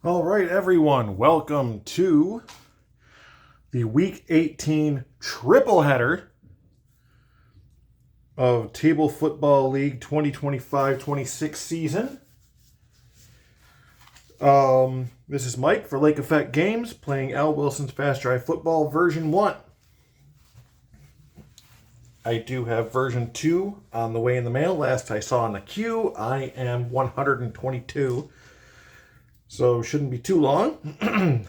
All right, everyone, welcome to the Week 18 Tripleheader of Table Football League 2025-26 season. This is Mike for Lake Effect Games, playing Al Wilson's Fast Drive Football version 1. I do have version 2 on the way in the mail. Last I saw in the queue, I am 122. So shouldn't be too long.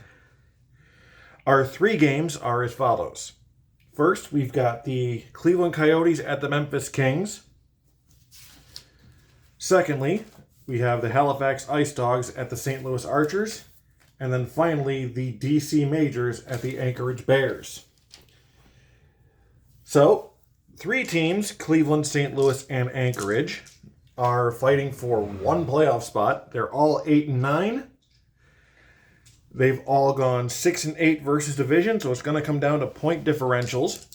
Our 3 games are as follows. First, we've got the Cleveland Coyotes at the Memphis Kings. Secondly, we have the Halifax Ice Dogs at the St. Louis Archers. And then finally, the DC Majors at the Anchorage Bears. So, 3 teams, Cleveland, St. Louis, and Anchorage, are fighting for one playoff spot. They're all 8-9. They've all gone 6-8 versus division, so it's going to come down to point differentials.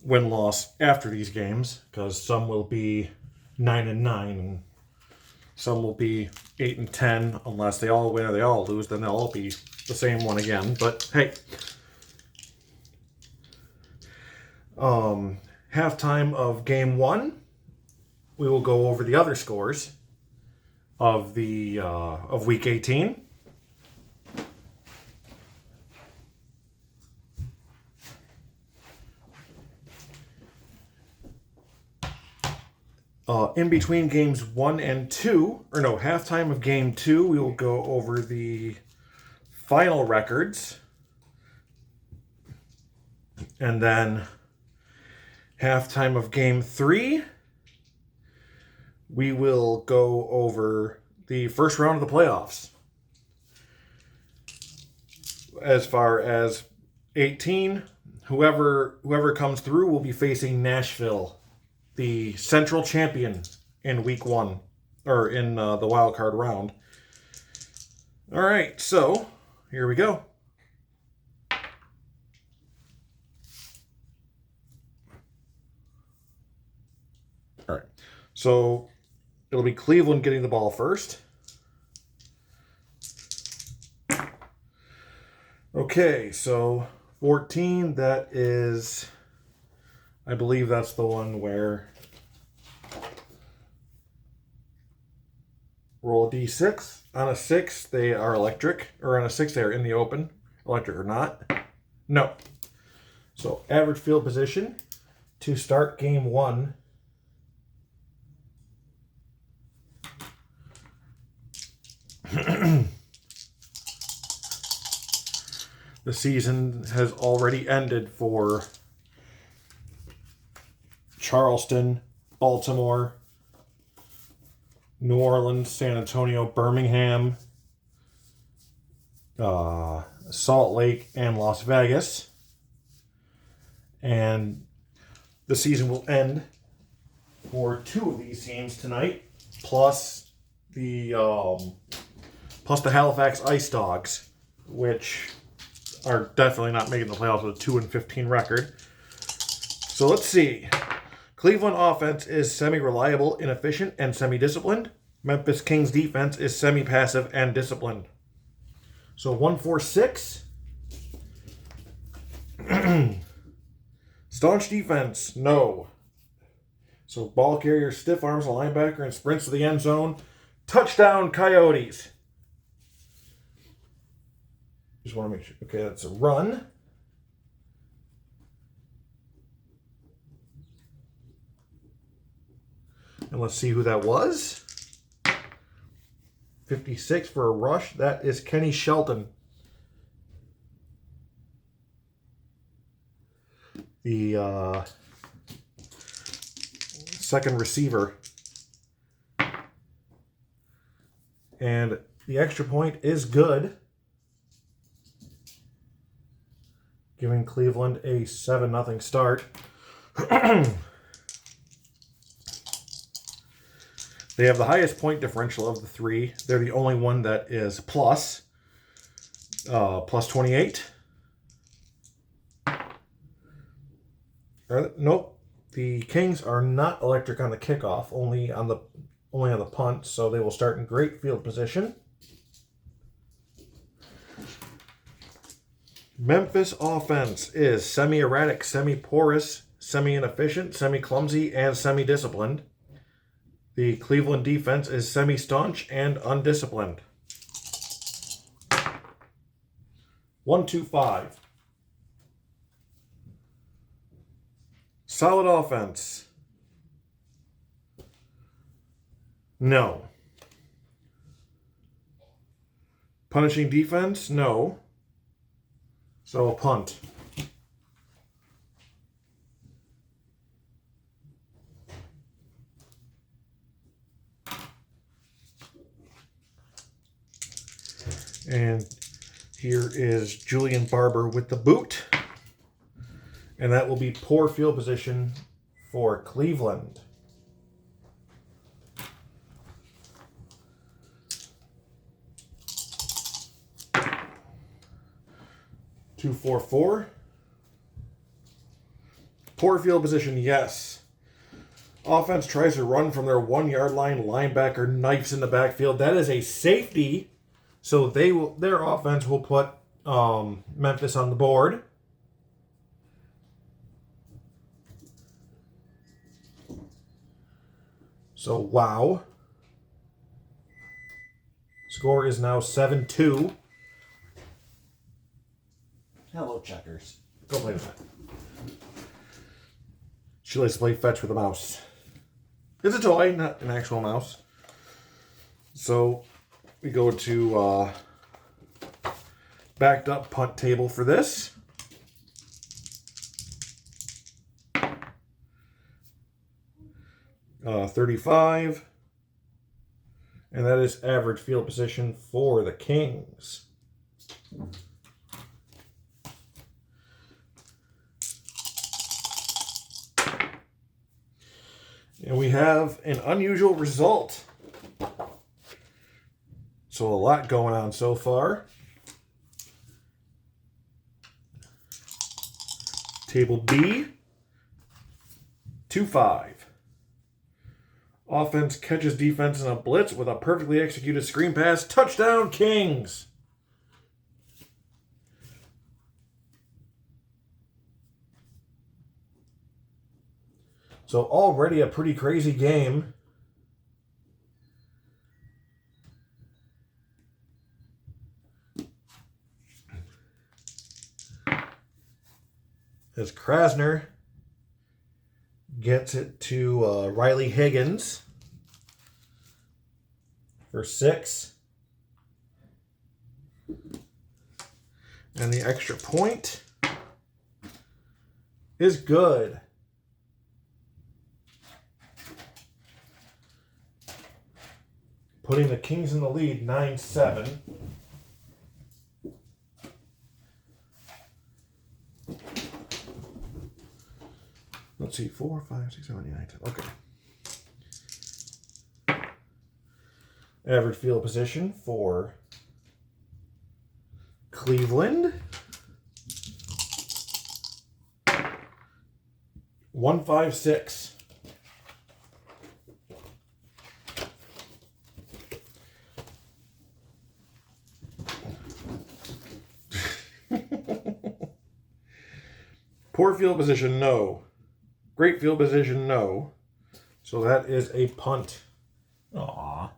Win-loss after these games, because some will be 9-9 and some will be 8-10, unless they all win or they all lose. Then they'll all be the same one again. But hey, halftime of game 1. We will go over the other scores of Week 18. In between games 1 and 2, halftime of game 2, we will go over the final records. And then halftime of game 3, we will go over the first round of the playoffs. As far as 18, whoever comes through will be facing Nashville, the Central champion, in week 1, or in the wild card round. All right, so here we go. All right, so it'll be Cleveland getting the ball first. Okay, so 14, that is, I believe that's the one where roll a d6. On a 6, they are electric, or on a 6, they are in the open, electric or not. No. So average field position to start game 1. The season has already ended for Charleston, Baltimore, New Orleans, San Antonio, Birmingham, Salt Lake, and Las Vegas. And the season will end for 2 of these teams tonight, plus the Halifax Ice Dogs, which are definitely not making the playoffs with a 2-15 record. So let's see. Cleveland offense is semi-reliable, inefficient, and semi-disciplined. Memphis Kings defense is semi-passive and disciplined. So 1-4-6. Staunch defense, no. So ball carrier, stiff arms, a linebacker, and sprints to the end zone. Touchdown, Coyotes. Just want to make sure. Okay, that's a run. And let's see who that was. 56 for a rush. That is Kenny Shelton. The second receiver. And the extra point is good, giving Cleveland a 7-0 start. They have the highest point differential of the 3. They're the only one that is plus 28. Nope. The Kings are not electric on the kickoff, only on the punt, so they will start in great field position. Memphis offense is semi-erratic, semi-porous, semi-inefficient, semi-clumsy, and semi-disciplined. The Cleveland defense is semi-staunch and undisciplined. 1-2-5. Solid offense. No. Punishing defense? No. So a punt. And here is Julian Barber with the boot. And that will be poor field position for Cleveland. Two, 4-4. Poor field position, yes. Offense tries to run from their 1-yard line. Linebacker knifes in the backfield. That is a safety. So their offense will put Memphis on the board. So, wow. Score is now 7-2. Hello, checkers. Go play with that. She likes to play fetch with a mouse. It's a toy, not an actual mouse. So, we go to backed up punt table for this. Uh, 35. And that is average field position for the Kings. And we have an unusual result. So a lot going on so far. Table B, 2-5. Offense catches defense in a blitz with a perfectly executed screen pass. Touchdown, Kings! So already a pretty crazy game. As Krasner gets it to Riley Higgins for 6. And the extra point is good. Putting the Kings in the lead, 9-7. Let's see, 4, 5, 6, 7, 8, 9, 10. Okay. Average field position for Cleveland. 1-5-6. Poor field position, no. Great field position, no. So that is a punt. Aww.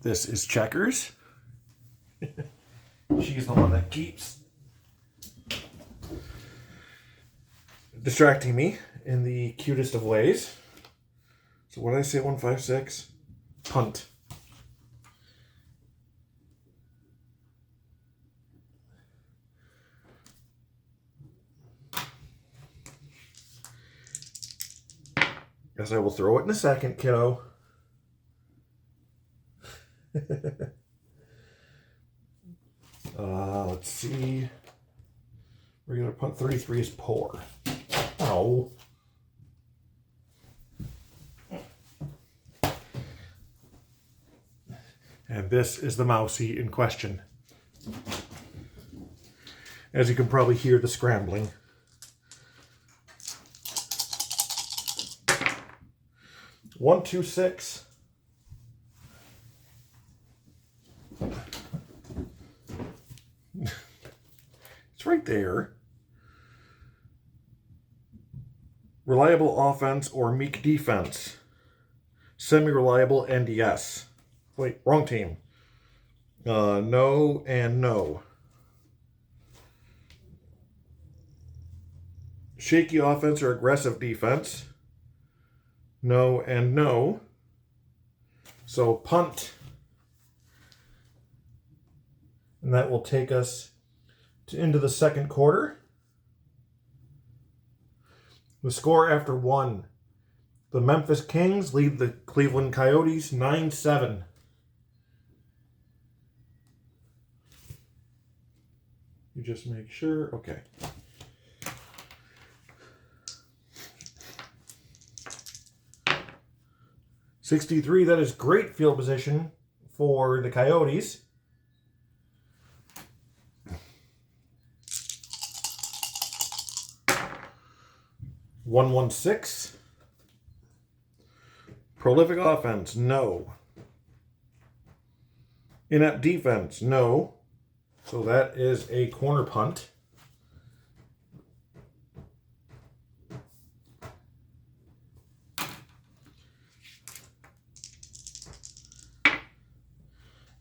This is Checkers. She's the one that keeps distracting me in the cutest of ways. So what did I say, 1-5-6? Punt. Guess I will throw it in a second, kiddo. Let's see. Regular punt 33 is poor. Oh. And this is the mousey in question. as you can probably hear the scrambling. One, two, six. It's right there. Reliable offense or meek defense. Semi-reliable NDS. Wait, wrong team. No and no. Shaky offense or aggressive defense. No and no. So punt. And that will take us into the second quarter. The score after one. The Memphis Kings lead the Cleveland Coyotes 9-7. You just make sure. Okay. .63, that is great field position for the Coyotes. .116. Prolific offense, no. Inept defense, no. So that is a corner punt.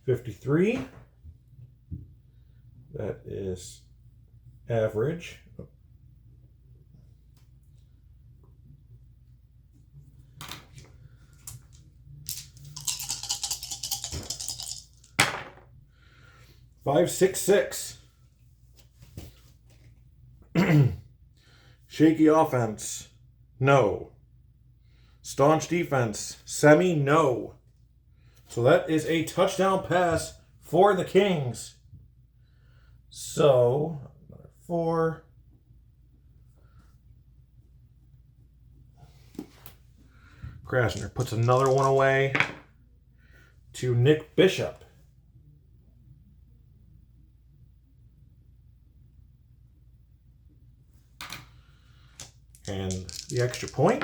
.53. That is average. .566. Shaky offense, no. Staunch defense, semi, no. So that is a touchdown pass for the Kings. So, 4. Krasner puts another one away to Nick Bishop. And the extra point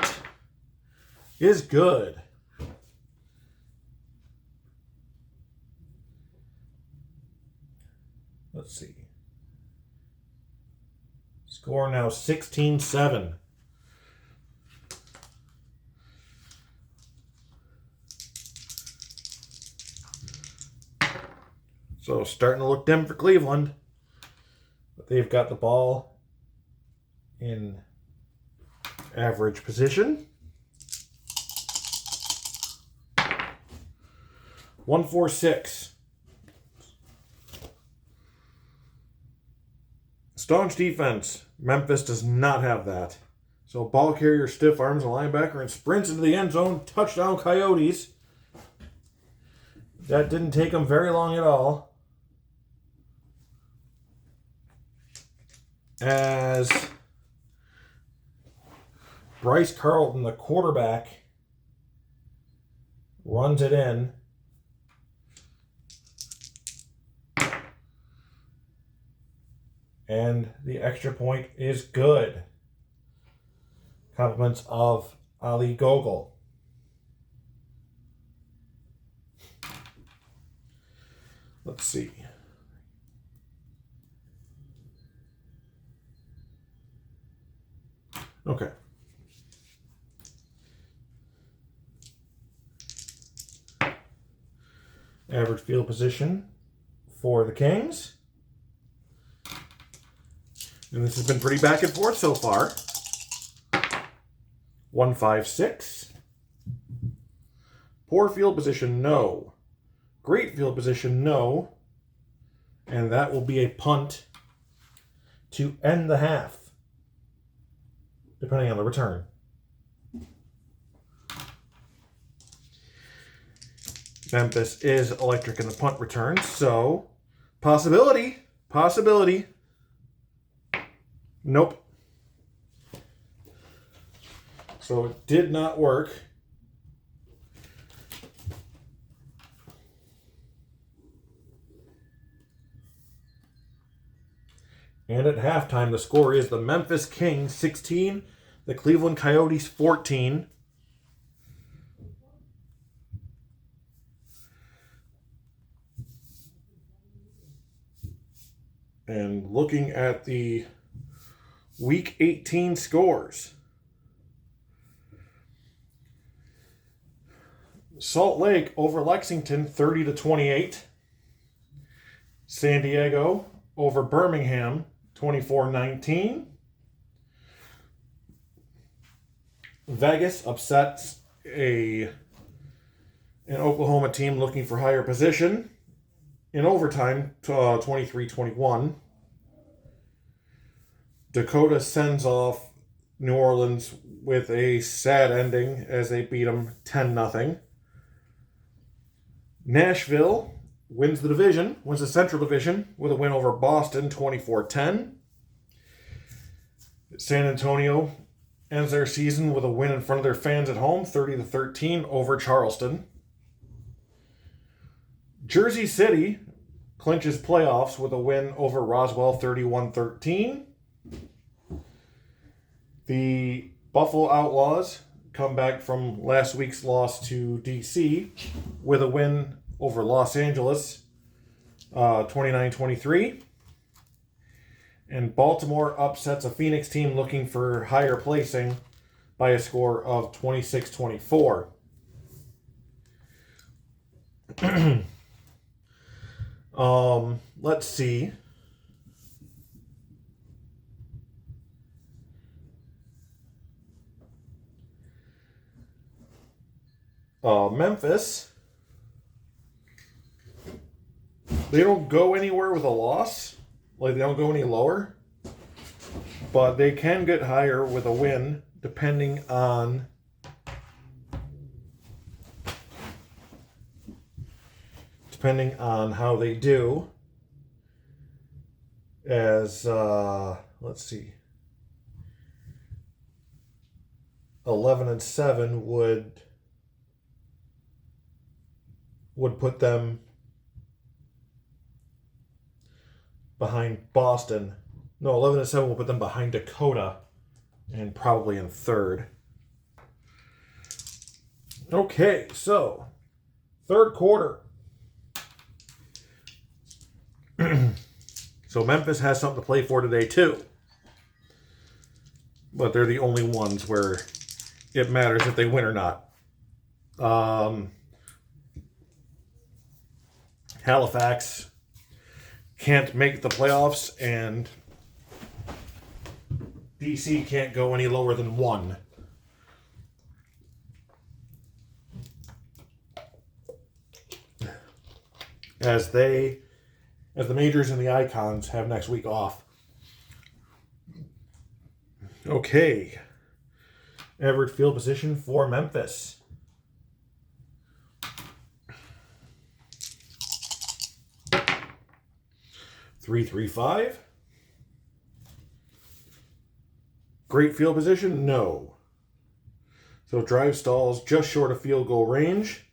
is good. Let's see. Score now 16-7. So starting to look dim for Cleveland. But they've got the ball in average position. 146. Staunch defense. Memphis does not have that. So ball carrier stiff arms a linebacker and sprints into the end zone. Touchdown Coyotes. That didn't take them very long at all. As Bryce Carlton, the quarterback, runs it in. And the extra point is good. Compliments of Ali Gogol. Let's see. Okay. Average field position for the Kings. And this has been pretty back and forth so far. 156. Poor field position, no. Great field position, no. And that will be a punt to end the half, depending on the return. Memphis is electric in the punt return, so possibility. Nope. So it did not work. And at halftime, the score is the Memphis Kings 16, the Cleveland Coyotes 14. And looking at the Week 18 scores, Salt Lake over Lexington 30-28. San Diego over Birmingham 24-19. Vegas upsets an Oklahoma team looking for higher position in overtime, 23-21. Dakota sends off New Orleans with a sad ending as they beat them 10-0. Nashville wins the Central Division with a win over Boston 24-10. San Antonio ends their season with a win in front of their fans at home 30-13 over Charleston. Jersey City clinches playoffs with a win over Roswell 31-13. The Buffalo Outlaws come back from last week's loss to DC with a win over Los Angeles 29-23. And Baltimore upsets a Phoenix team looking for higher placing by a score of 26-24. Let's see. Memphis, they don't go anywhere with a loss. Like, they don't go any lower. But they can get higher with a win, depending on how they do. As, let's see. 11-7 would put them behind Boston. No, 11-7 will put them behind Dakota and probably in third. Okay, so third quarter. So Memphis has something to play for today too. But they're the only ones where it matters if they win or not. Halifax can't make the playoffs, and DC can't go any lower than 1. As the Majors and the Icons have next week off. Okay. Average field position for Memphis. 3-3-5. Great field position? No. So drive stalls just short of field goal range.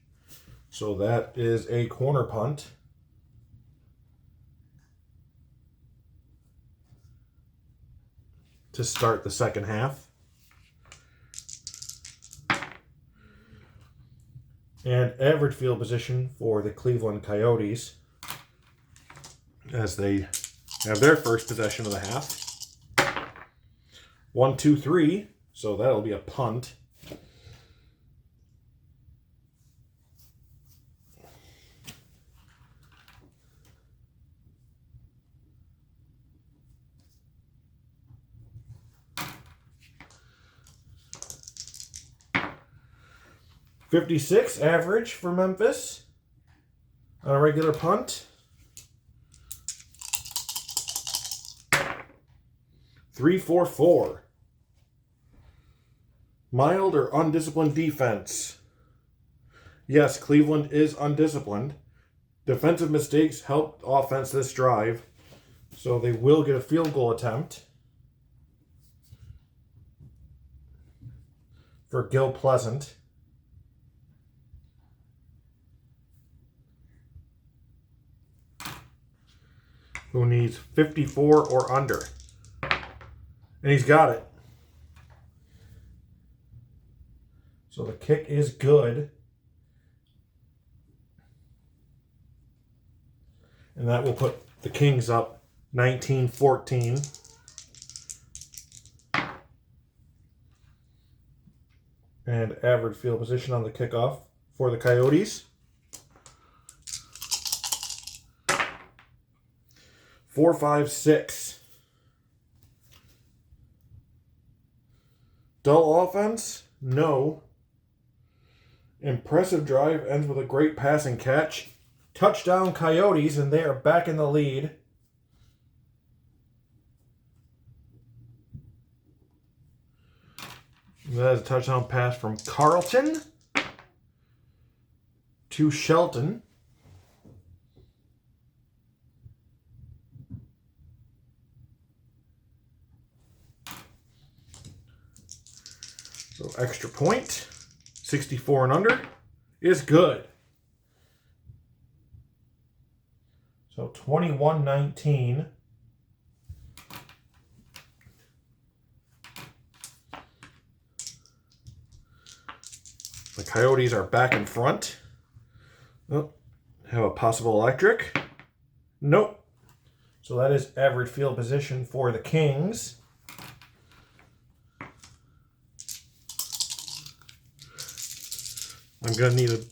So that is a corner punt. To start the second half. And average field position for the Cleveland Coyotes as they have their first possession of the half. 1-2-3, so that'll be a punt. .56 average for Memphis on a regular punt. 3-4-4. Mild or undisciplined defense? Yes, Cleveland is undisciplined. Defensive mistakes helped offense this drive, so they will get a field goal attempt for Gil Pleasant. who needs 54 or under. And he's got it. So the kick is good. And that will put the Kings up 19-14. And average field position on the kickoff for the Coyotes. 4-5-6. Dull offense? No. Impressive drive ends with a great passing catch. Touchdown Coyotes, and they are back in the lead. That is a touchdown pass from Carlton to Shelton. So extra point, 64 and under, is good. So 21-19. The Coyotes are back in front. Oh, have a possible electric. Nope. So that is average field position for the Kings. I'm going to need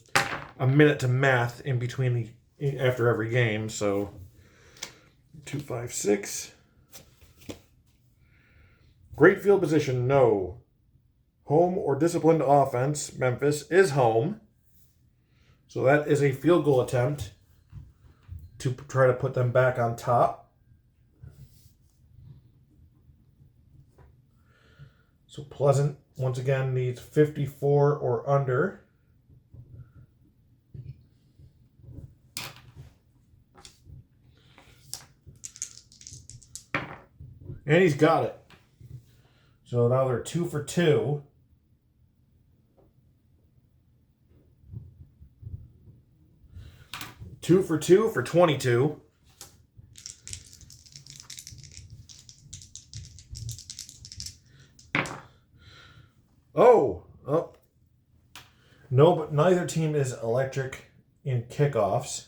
a minute to math in between after every game. So 2-5-6. Great field position, no. Home or disciplined offense, Memphis is home. So that is a field goal attempt to try to put them back on top. So Pleasant, once again, needs 54 or under. And he's got it. So now they're 2 for 2. Two for 2 for 22. Oh. No, but neither team is electric in kickoffs.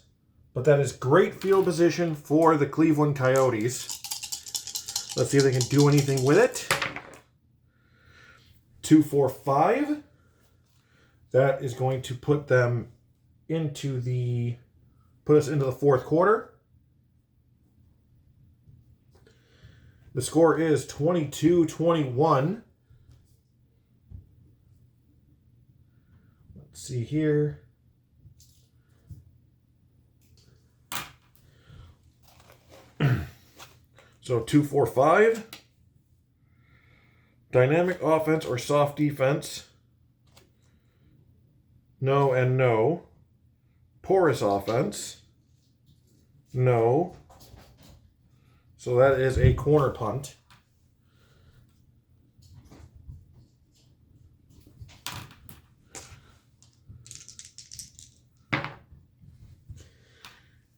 But that is great field position for the Cleveland Coyotes. Let's see if they can do anything with it. 2-4-5. That is going to put them into the... Put us into the fourth quarter. The score is 22-21. Let's see here. So 2-4-5. Dynamic offense or soft defense. No and no. Porous offense. No. So that is a corner punt.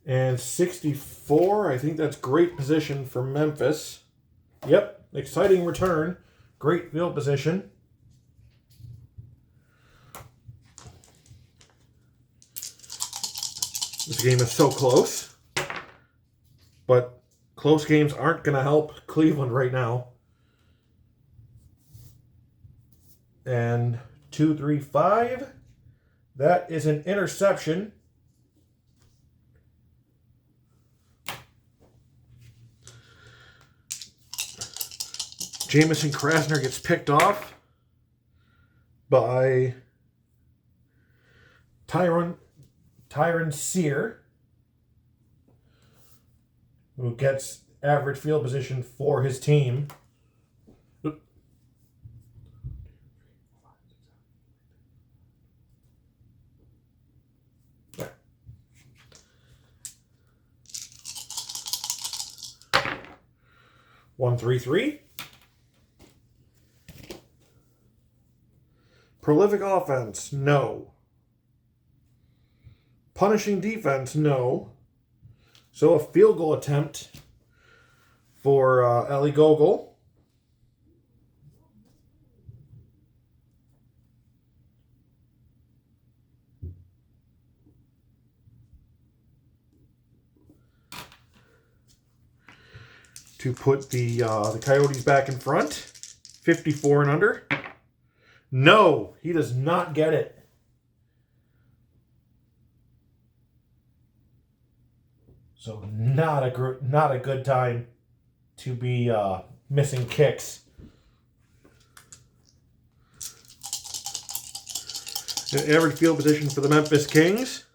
And 64, I think that's great position for Memphis. Yep, exciting return. Great field position. This game is so close. But close games aren't going to help Cleveland right now. And 2-3-5. That is an interception. Jamison Krasner gets picked off by Tyron Sear, who gets average field position for his team. 1-3-3. Prolific offense, no. Punishing defense, no. So a field goal attempt for Ellie Gogol. To put the Coyotes back in front, 54 and under. No, he does not get it. So not a good time to be missing kicks. The average field position for the Memphis Kings,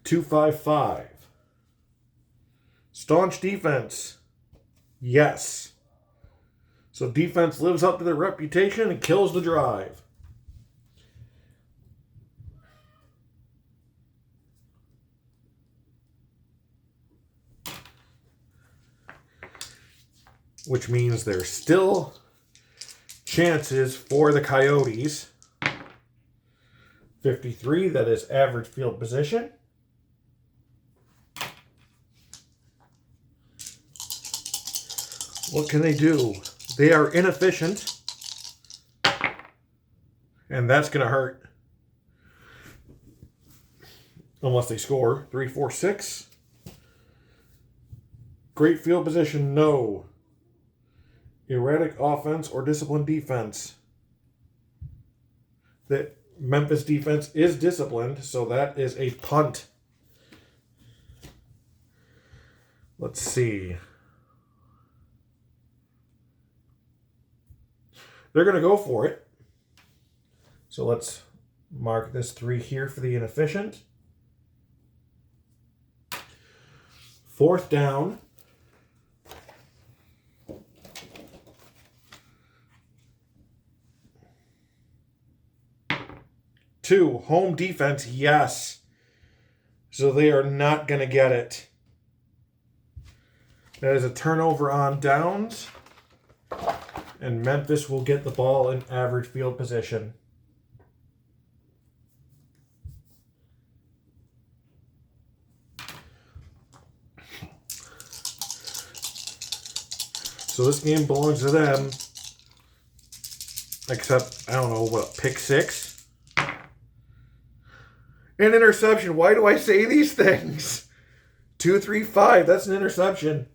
255. Staunch defense, yes. So defense lives up to their reputation and kills the drive. Which means there's still chances for the Coyotes. 53, that is average field position. What can they do? They are inefficient. And that's going to hurt. Unless they score. 3, 4, 6. Great field position, no. Erratic offense or disciplined defense. The Memphis defense is disciplined, so that is a punt. Let's see. They're going to go for it. So let's mark this 3 here for the inefficient. 4th down. 2, home defense, yes. So they are not going to get it. That is a turnover on downs. And Memphis will get the ball in average field position. So this game belongs to them. Except, I don't know, what, pick 6? An interception. Why do I say these things? 2, 3, 5. That's an interception.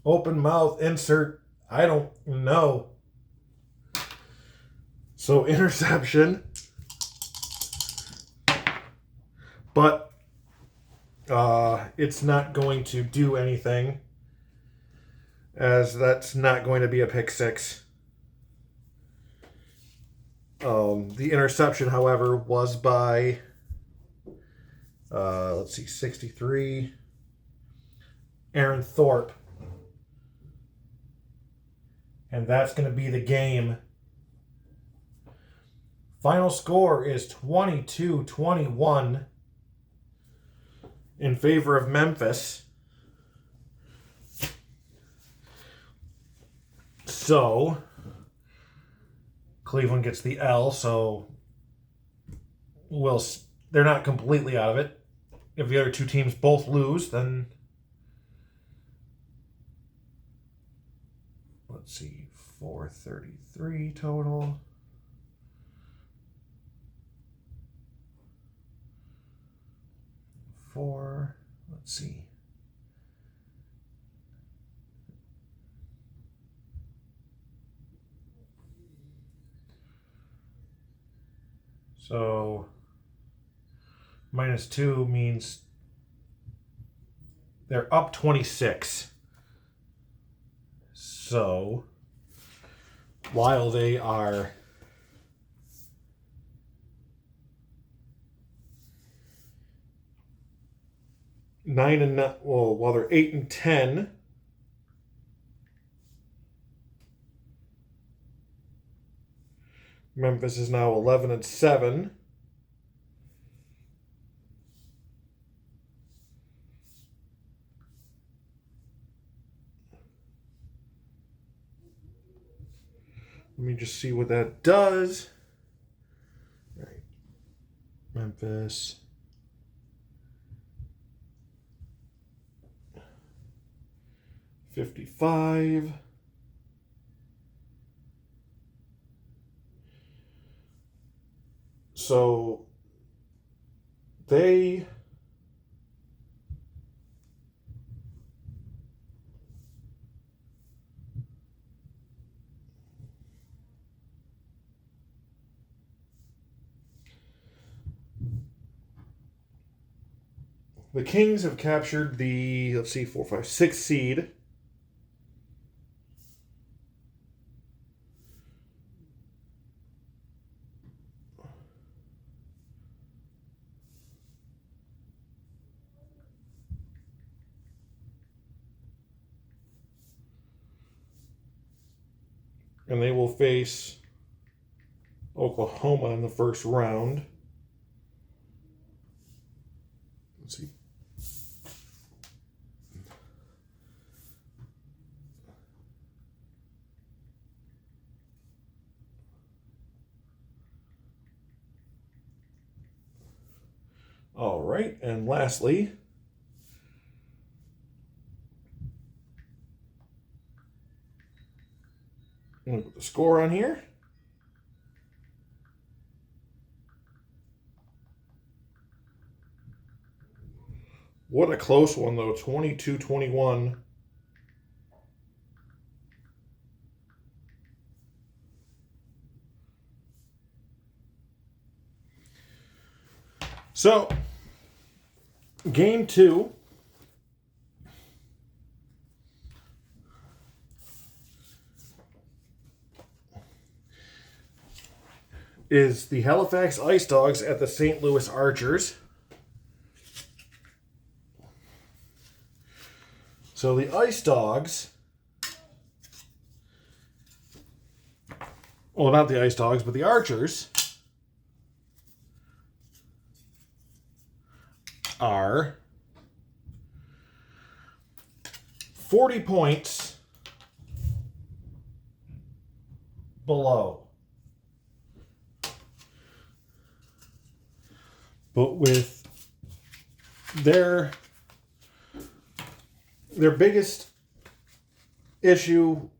Open mouth, insert, I don't know. So interception. But it's not going to do anything, as that's not going to be a pick 6. The interception, however, was by, let's see, 63, Aaron Thorpe. And that's going to be the game. Final score is 22-21 in favor of Memphis. So Cleveland gets the L, so they're not completely out of it. If the other two teams both lose, then let's see, 433 total. Let's see. So -2 means they're up 26. So while they are while they're 8-10, Memphis is now 11-7. Let me just see what that does. All right. Memphis 55. So the Kings have captured the, let's see, 4, 5, 6 seed. And they will face Oklahoma in the first round. Let's see. All right, and lastly, I'm going to put the score on here. What a close one, though. 22-21. So, game 2. Is the Halifax Ice Dogs at the St. Louis Archers. So the Ice Dogs, well, not the Ice Dogs, but the Archers are 40 points below. But with their biggest issue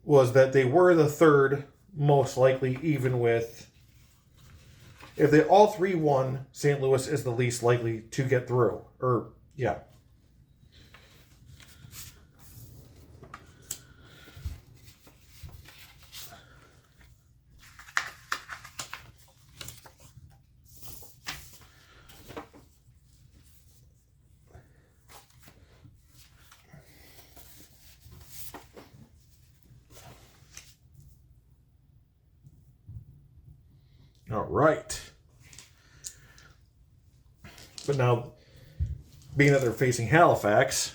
was that they were the third most likely, even with, if they all three won, St. Louis is the least likely to get through. Or, yeah. All right. But now, being that they're facing Halifax,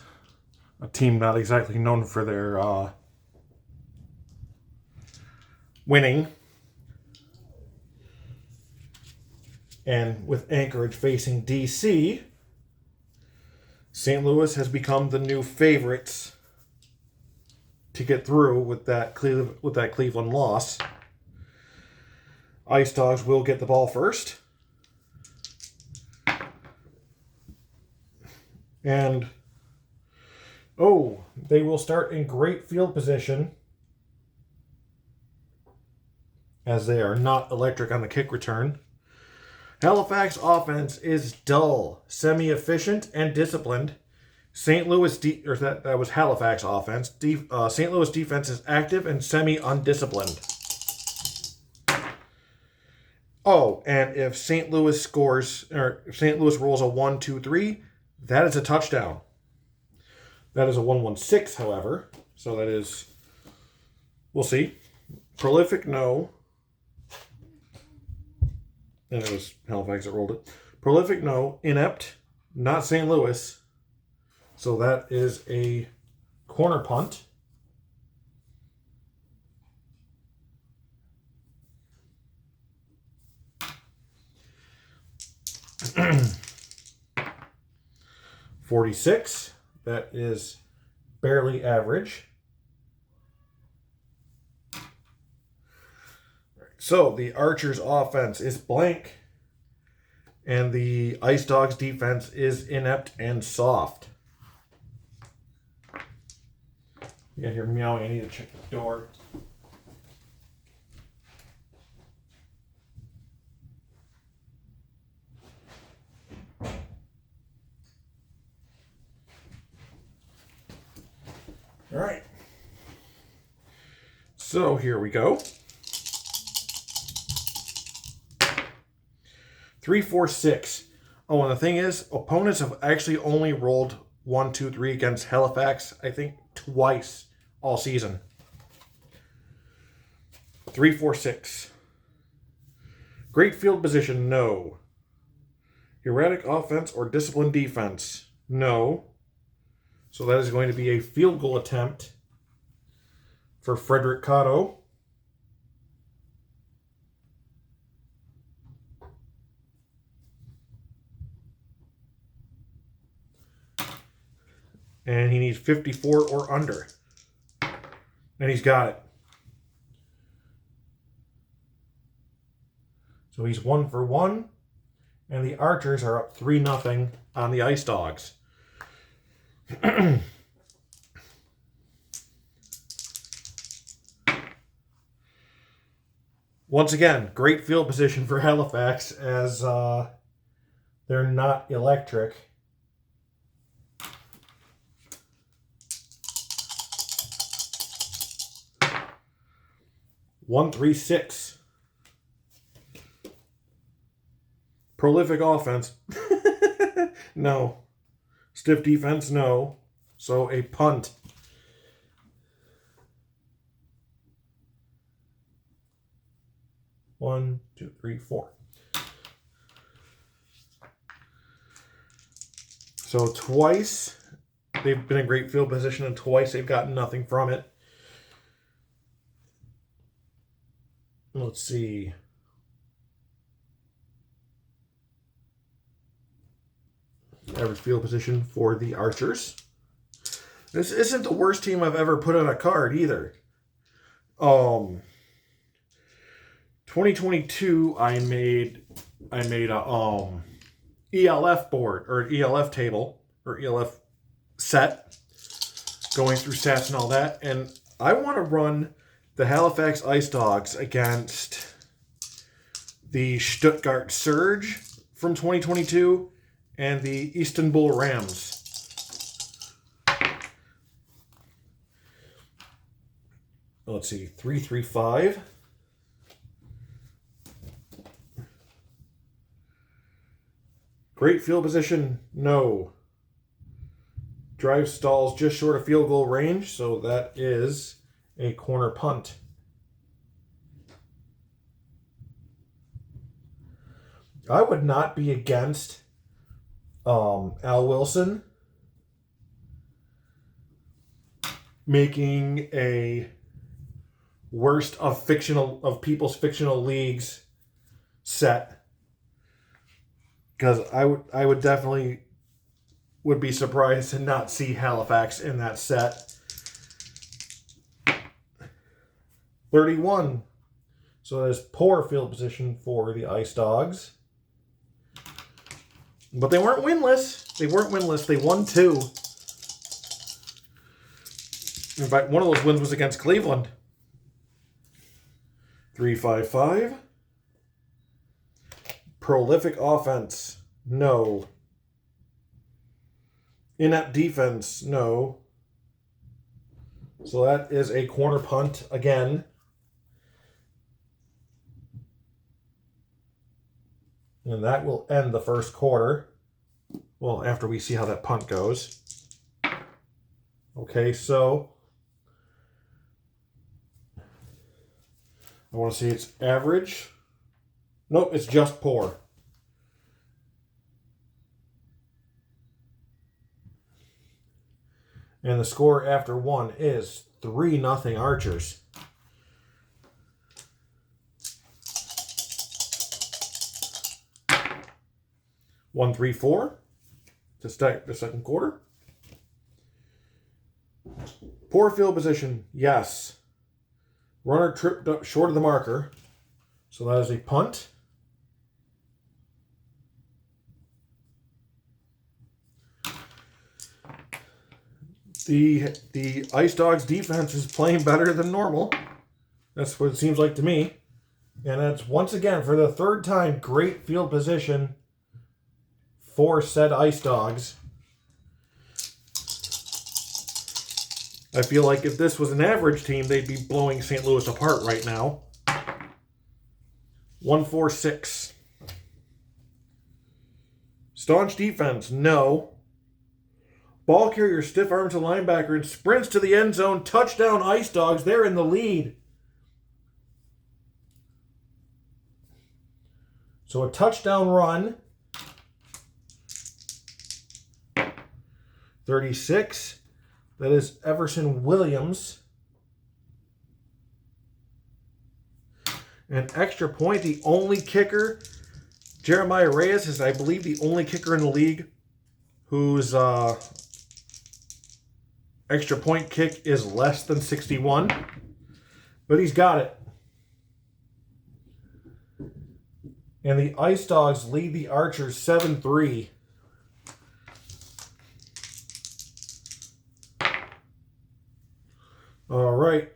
a team not exactly known for their winning, and with Anchorage facing DC, St. Louis has become the new favorites to get through with that Cleveland loss. Ice Dogs will get the ball first. And, they will start in great field position, as they are not electric on the kick return. Halifax offense is dull, semi-efficient, and disciplined. St. Louis, that was Halifax offense. St. Louis defense is active and semi-undisciplined. Oh, and if St. Louis scores, or if St. Louis rolls a 1-2-3, that is a touchdown. That is a 1-1-6, however. So that is, we'll see. Prolific, no. And it was Halifax that rolled it. Prolific, no. Inept, not St. Louis. So that is a corner punt. $46. That is barely average. So the Archers offense is blank, and the Ice Dogs defense is inept and soft. Yeah, you're meowing. I need to check the door. All right. So here we go. 3, 4, 6. Oh, and the thing is, opponents have actually only rolled 1, 2, 3 against Halifax, I think, twice all season. 3, 4, 6. Great field position, no. Erratic offense or disciplined defense, no. So that is going to be a field goal attempt for Frederick Cotto. And he needs 54 or under. And he's got it. So he's 1 for 1. And the Archers are up 3-0 on the Ice Dogs. Once again, great field position for Halifax as they're not electric. One, 3, 6. Prolific offense. No. Stiff defense, no. So a punt. One, 2, 3, 4. So twice they've been in great field position and twice they've gotten nothing from it. Let's see. Average field position for the Archers. This isn't the worst team I've ever put on a card either. 2022 I made a ELF board or an ELF table or ELF set going through stats and all that, and I want to run the Halifax Ice Dogs against the Stuttgart Surge from 2022 and the Istanbul Rams. Let's see, 3, 3, 5. Great field position, no. Drive stalls just short of field goal range, so that is a corner punt. I would not be against Al Wilson making a worst of people's fictional leagues set, because I would definitely would be surprised to not see Halifax in that set. 31. So that is poor field position for the Ice Dogs. But they weren't winless. They won 2. In fact, one of those wins was against Cleveland. 3, 5, 5. Prolific offense, no. Inept defense, no. So that is a corner punt again. And that will end the first quarter. Well, after we see how that punt goes. Okay, so I want to see its average. Nope, it's just poor. And the score after 1 is 3-0 Archers. One, 3, 4 to start the second quarter. Poor field position, yes. Runner tripped up short of the marker, so that is a punt. The Ice Dogs defense is playing better than normal. That's what it seems like to me. And it's once again, for the third time, great field position for said Ice Dogs. I feel like if this was an average team, they'd be blowing St. Louis apart right now. 1-4-6. Staunch defense, no. Ball carrier stiff arms a linebacker and sprints to the end zone. Touchdown, Ice Dogs. They're in the lead. So a touchdown run. 36. That is Everson Williams. An extra point, the only kicker. Jeremiah Reyes is, I believe, the only kicker in the league whose extra point kick is less than 61. But he's got it. And the Ice Dogs lead the Archers 7-3. All right.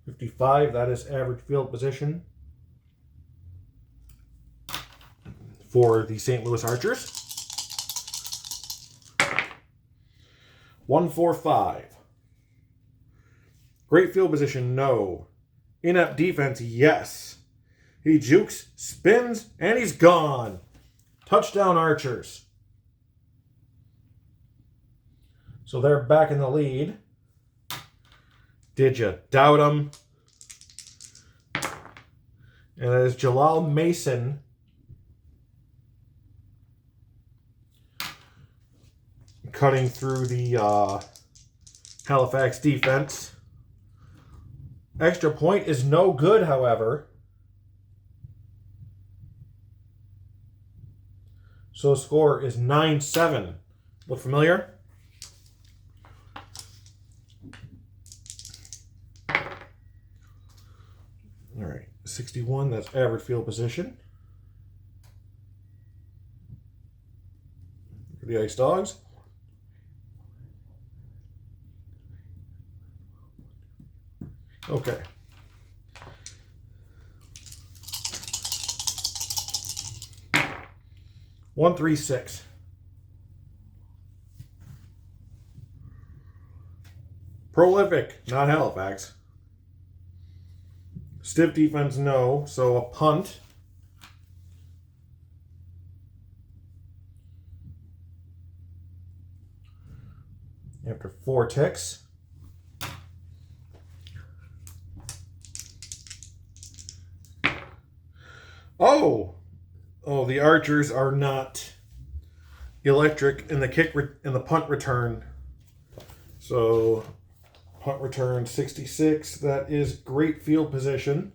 55, that is average field position for the St. Louis Archers. 1-4-5. Great field position, no. Inept defense, yes. He jukes, spins, and he's gone. Touchdown, Archers. So they're back in the lead. Did you doubt him? And that is Jalal Mason. Cutting through the Halifax defense. Extra point is no good, however. So the score is 9-7. Look familiar? All right, 61, that's average field position for the Ice Dogs. Okay. One, 3, 6. Prolific, not Halifax. Stiff defense, no. So a punt. After 4 ticks. Oh, the Archers are not electric in the in the punt return. So punt return 66. That is great field position.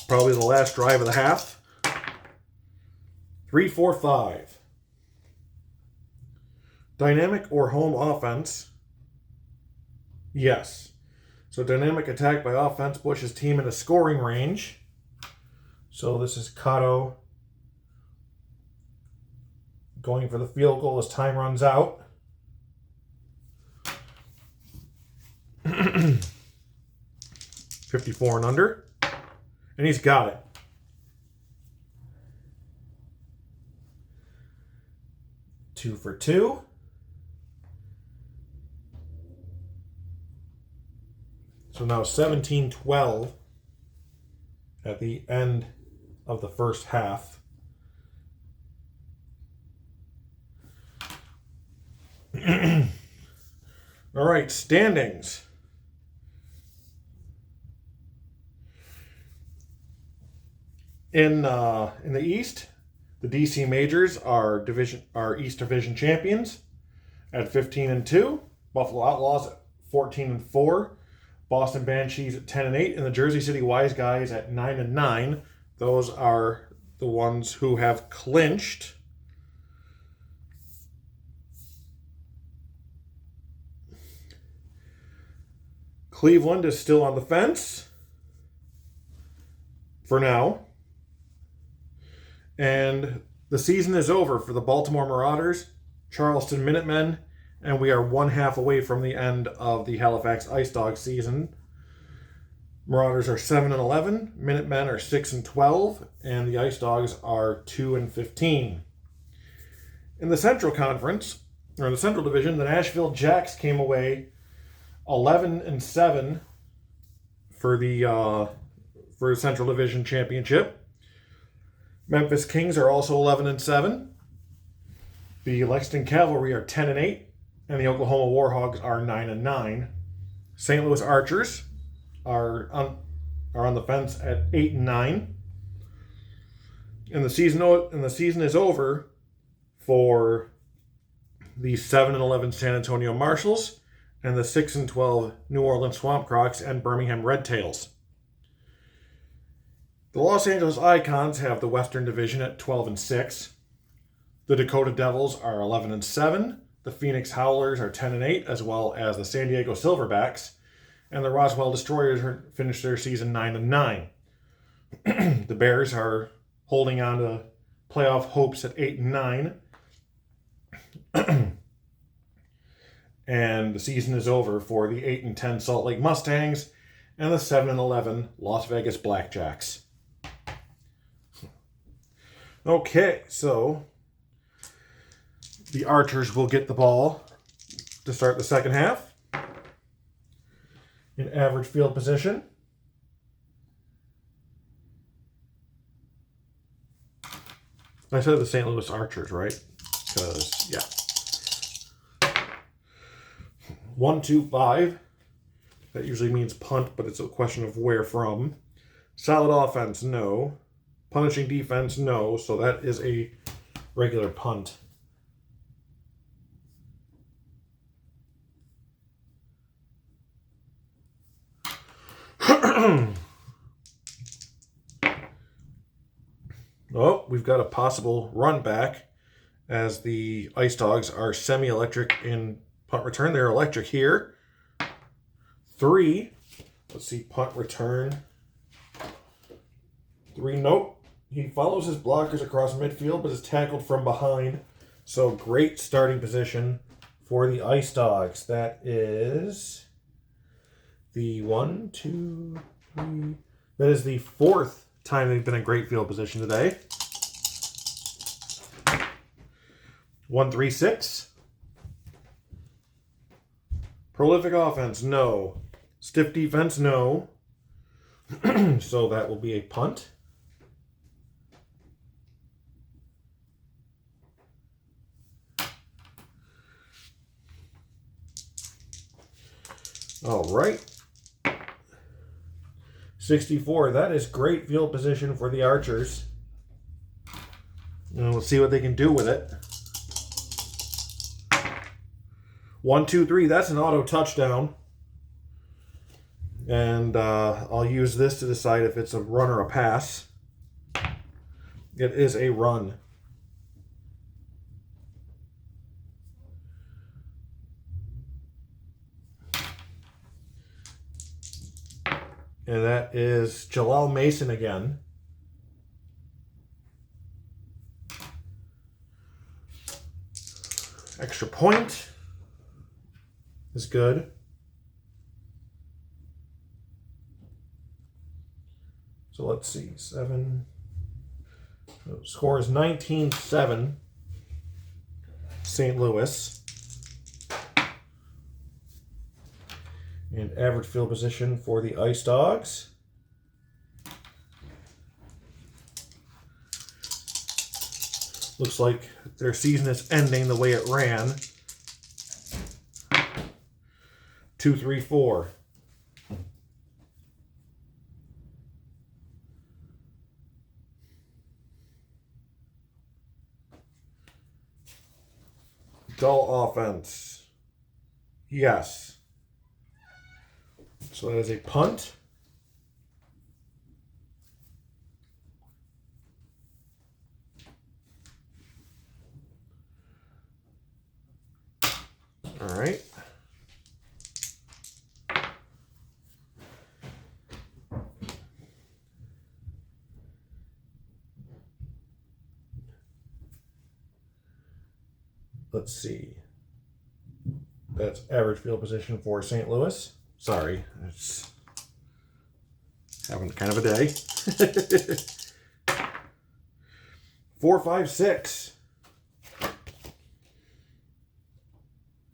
Probably the last drive of the half. 3-4-5. Dynamic or home offense? Yes. So dynamic attack by offense pushes team into scoring range. So this is Cotto going for the field goal as time runs out. 54 and under. And he's got it. Two for 2. So now 17-12 at the end of the first half. All right, standings. In the East, the DC Majors are East Division champions at 15-2. Buffalo Outlaws at 14-4. Boston Banshees at 10-8, and the Jersey City Wise Guys at 9-9. Those are the ones who have clinched. Cleveland is still on the fence for now. And the season is over for the Baltimore Marauders, Charleston Minutemen, and we are 1/2 away from the end of the Halifax Ice Dogs season. Marauders are 7-11, Minutemen are 6-12, and the Ice Dogs are 2-15. In the Central Conference, or the Central Division, the Nashville Jacks came away 11-7 for the Central Division Championship. Memphis Kings are also 11-7. The Lexington Cavalry are 10-8, and the Oklahoma Warhogs are 9-9. St. Louis Archers are on the fence at 8-9. And the season is over for the 7-11 San Antonio Marshals and the 6-12 New Orleans Swamp Crocs and Birmingham Red Tails. The Los Angeles Icons have the Western Division at 12-6. The Dakota Devils are 11-7. The Phoenix Howlers are 10-8, as well as the San Diego Silverbacks. And the Roswell Destroyers finished their season 9-9. The Bears are holding on to playoff hopes at 8-9. And the season is over for the 8-10 Salt Lake Mustangs and the 7-11 Las Vegas Blackjacks. Okay, so the Archers will get the ball to start the second half. In average field position. I said the St. Louis Archers, right? Because, yeah. 1-2-5. That usually means punt, but it's a question of where from. Solid offense, no. Punishing defense, no. So that is a regular punt. Oh, we've got a possible run back as the Ice Dogs are semi-electric in punt return. They're electric here. 3. Let's see, punt return. 3, nope. He follows his blockers across midfield, but is tackled from behind. So great starting position for the Ice Dogs. That is the 1, 2, 3. That is the 4th time they've been in great field position today. 1-3-6. Prolific offense, no. Stiff defense, no. So that will be a punt. All right. 64. That is great field position for the Archers. And we'll see what they can do with it. 1, 2, 3. That's an auto touchdown. And I'll use this to decide if it's a run or a pass. It is a run. And that is Jalal Mason again. Extra point is good. So let's see, 7. Score is 19-7. St. Louis. And average field position for the Ice Dogs. Looks like their season is ending the way it ran. 2, 3, 4. Dull offense. Yes. So that is a punt. All right. let's see. That's average field position for St. Louis. Sorry, it's having kind of a day. 4, 5, 6.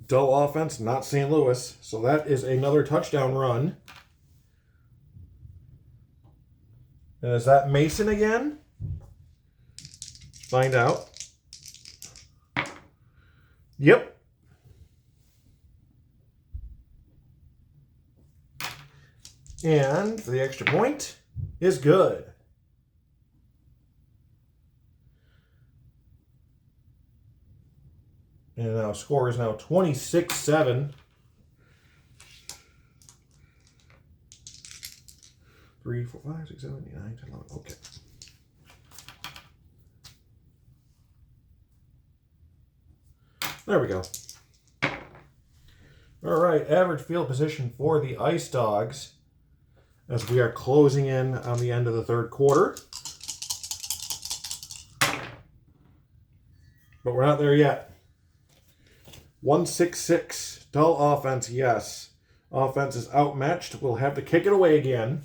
Dull offense, not St. Louis. So that is another touchdown run. And is that Mason again? Find out. Yep. And the extra point is good. And now score is now 26-7. 3, 4, 5, 6, 7, 8, 9, 10, 11. Okay. There we go. All right, average field position for the Ice Dogs as we are closing in on the end of the third quarter. But we're not there yet. 1-6-6. Dull offense, yes. Offense is outmatched. We'll have to kick it away again.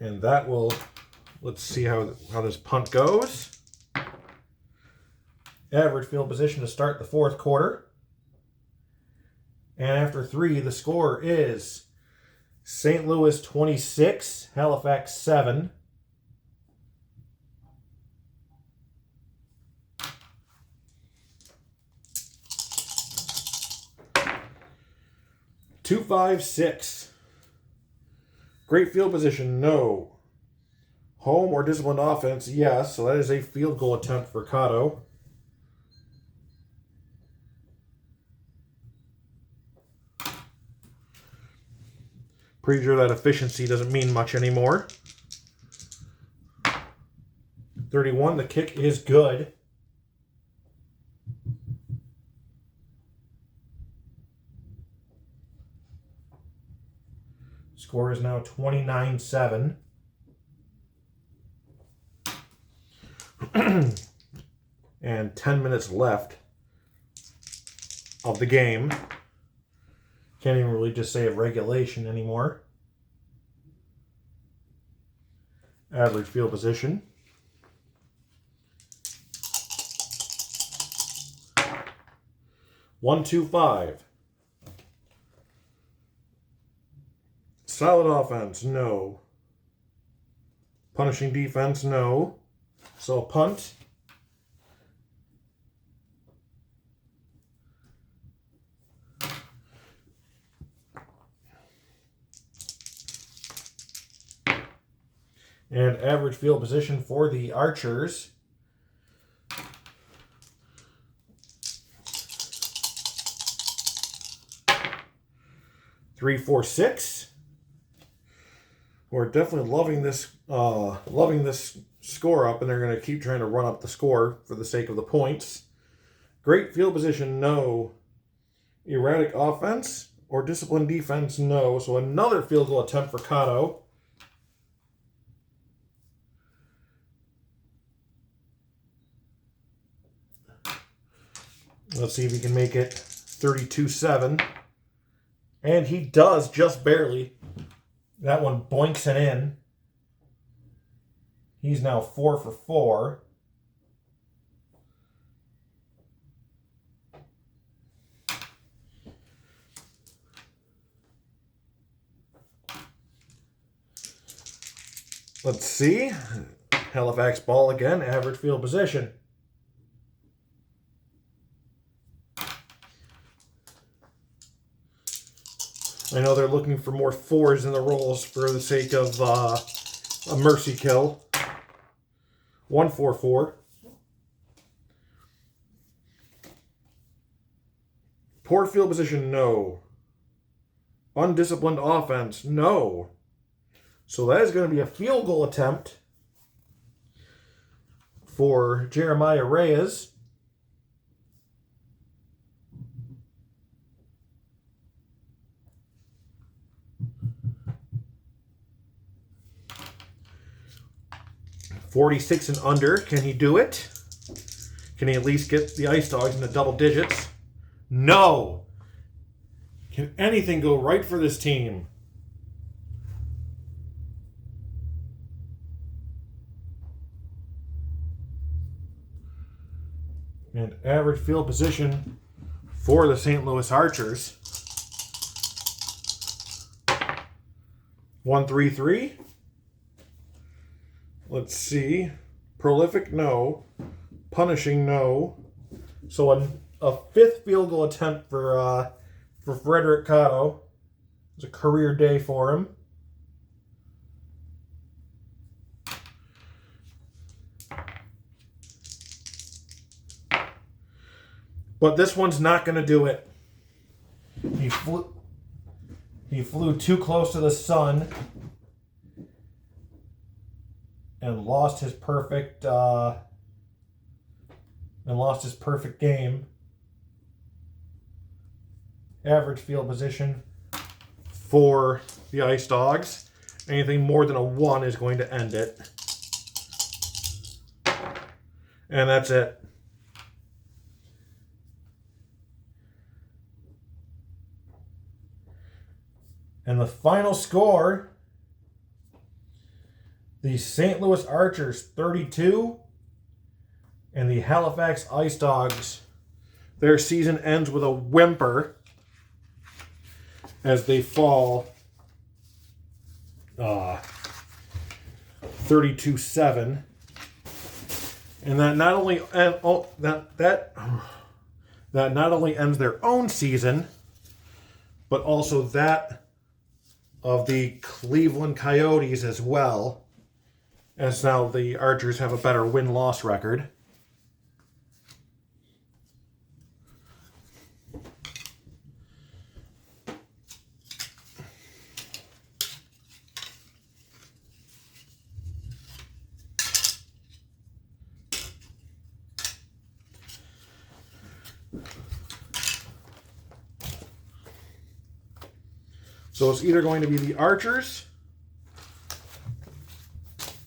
And that will, let's see how this punt goes. Average field position to start the fourth quarter. And after 3, the score is St. Louis 26, Halifax 7. Two, 5, 6. Great field position, no. Home or disciplined offense, yes. So that is a field goal attempt for Cotto. Pretty sure that efficiency doesn't mean much anymore. 31, the kick is good. Score is now 29-7. And 10 minutes left of the game. Can't even really just say of regulation anymore. Average field position. One, 2, 5. Solid offense, no. Punishing defense, no. So punt. And average field position for the Archers. Three, 4, 6. We're definitely loving this score up, and they're going to keep trying to run up the score for the sake of the points. Great field position, no. Erratic offense or disciplined defense, no. So another field goal attempt for Cotto. Let's see if he can make it 32-7. And he does, just barely. That one boinks it in. He's now 4 for 4. Let's see. Halifax ball again, average field position. I know they're looking for more 4s in the rolls for the sake of a mercy kill. 1, 4, 4. Poor field position, no. Undisciplined offense, no. So that is going to be a field goal attempt for Jeremiah Reyes. 46 and under. Can he do it? Can he at least get the Ice Dogs into double digits? No! Can anything go right for this team? And average field position for the St. Louis Archers. 1-3-3. Let's see. Prolific, no. Punishing, no. So a fifth field goal attempt for Frederick Cotto. It was a career day for him. But this one's not going to do it. He flew too close to the sun and lost his perfect game. Average field position for the Ice Dogs. Anything more than a 1 is going to end it. And that's it. And the final score, the St. Louis Archers 32 and the Halifax Ice Dogs, their season ends with a whimper as they fall 32-7. And that not only ends their own season, but also that of the Cleveland Coyotes as well, as now the Archers have a better win-loss record. So it's either going to be the Archers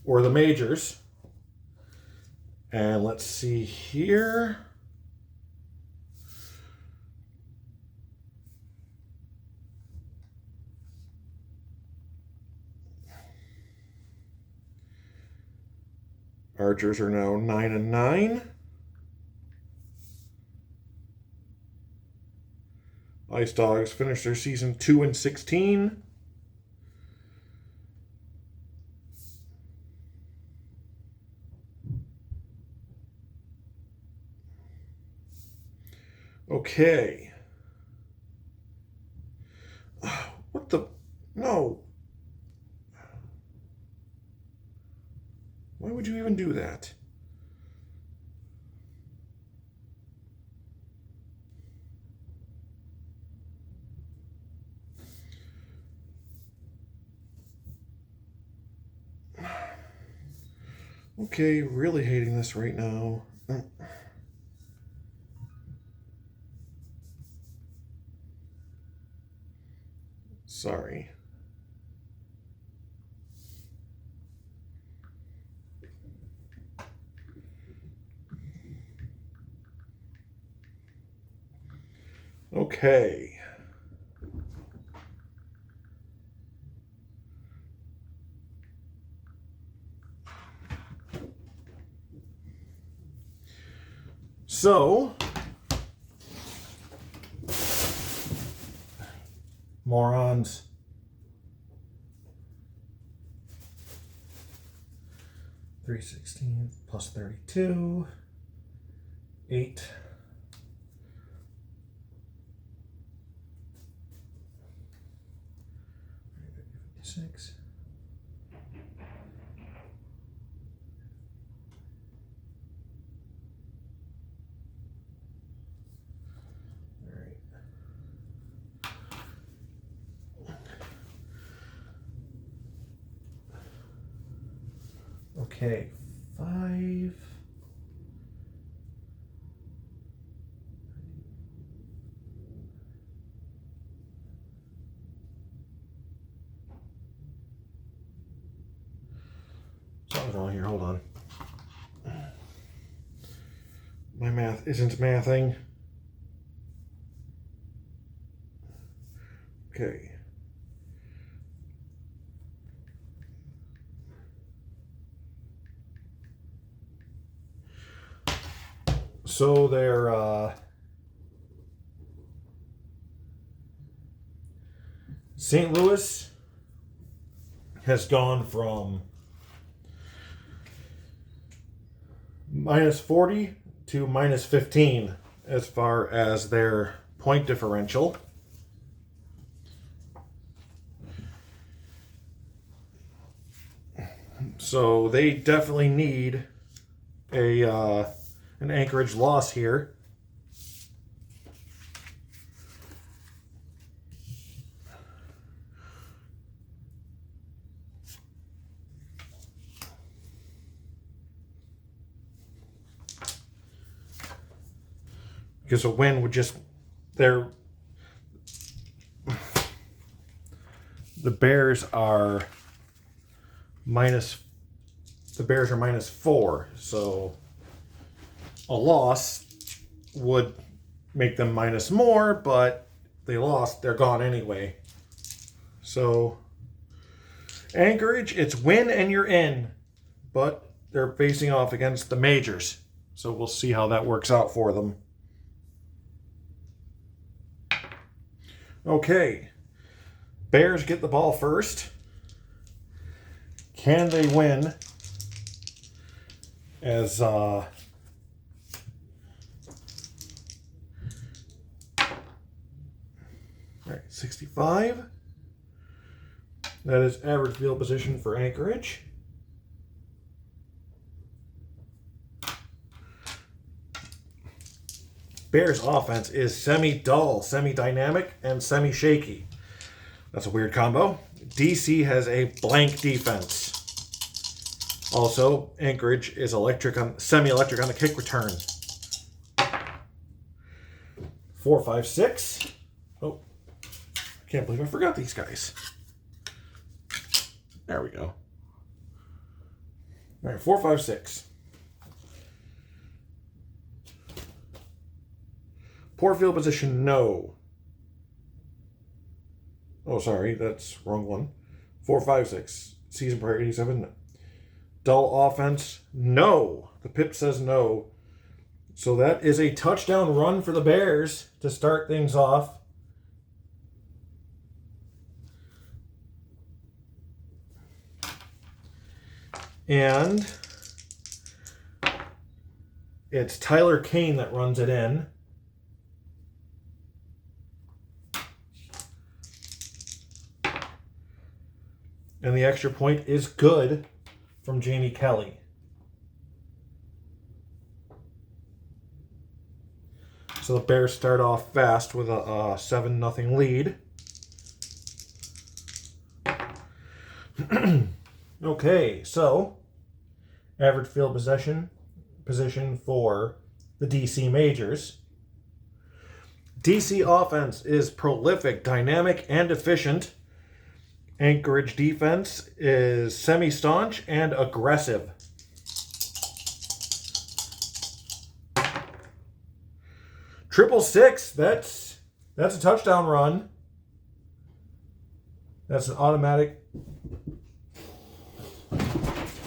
or the Majors. And let's see here. Archers are now 9-9. Ice Dogs finished their season 2-16. Okay. What the? No. Why would you even do that? Okay, really hating this right now. Sorry. Okay. So, morons. $316 plus 32, 8. $56. Okay, 5. Something's wrong here. Hold on. math isn't mathing. Okay. So they're St. Louis has gone from -40 to -15 as far as their point differential. So they definitely need an Anchorage loss here. Because a win would just the Bears are -4, so a loss would make them minus more, but they lost, they're gone anyway. So Anchorage, it's win and you're in, but they're facing off against the majors, so we'll see how that works out for them. Okay, Bears get the ball first. Can they win? As all right, 65. That is average field position for Anchorage. Bears offense is semi-dull, semi-dynamic, and semi-shaky. That's a weird combo. DC has a blank defense. Also, Anchorage is semi-electric on the kick return. 4, 5, 6. Oh, I can't believe I forgot these guys. There we go. All right, 4, 5, 6. Poor field position, no. Oh, sorry, that's wrong one. 4, 5, 6. Season prior 87, no. Dull offense, no. The PIP says no. So that is a touchdown run for the Bears to start things off. And it's Tyler Kane that runs it in. And the extra point is good from Jamie Kelly. So the Bears start off fast with a 7-0 lead. Okay, so average field position for the DC Majors. DC offense is prolific, dynamic, and efficient. Anchorage defense is semi-staunch and aggressive. Triple six, that's a touchdown run. That's an automatic.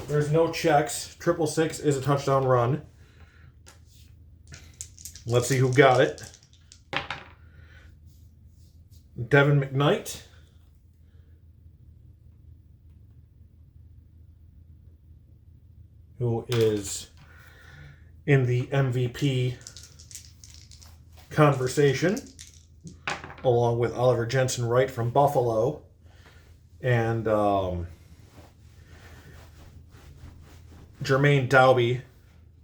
There's no checks. 666 is a touchdown run. Let's see who got it. Devin McKnight. Who is in the MVP conversation, along with Oliver Jensen-Wright from Buffalo, and Jermaine Dowby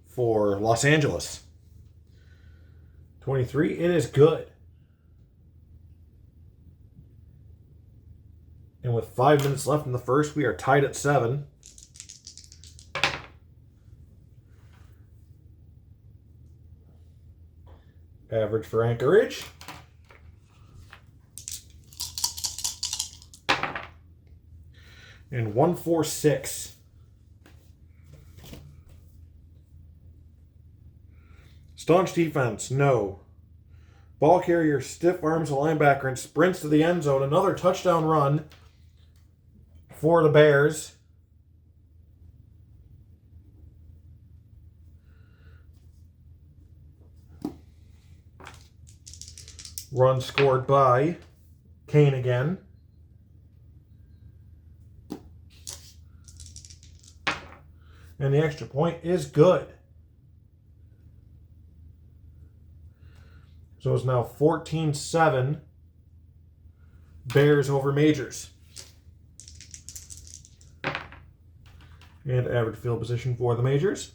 for Los Angeles. 23, it is good. And with 5 minutes left in the first, we are tied at 7. Average for Anchorage. And 146. Staunch defense, no. Ball carrier stiff arms a linebacker and sprints to the end zone. Another touchdown run for the Bears. Run scored by Kane again. And the extra point is good. So it's now 14-7. Bears over Majors. And average field position for the Majors.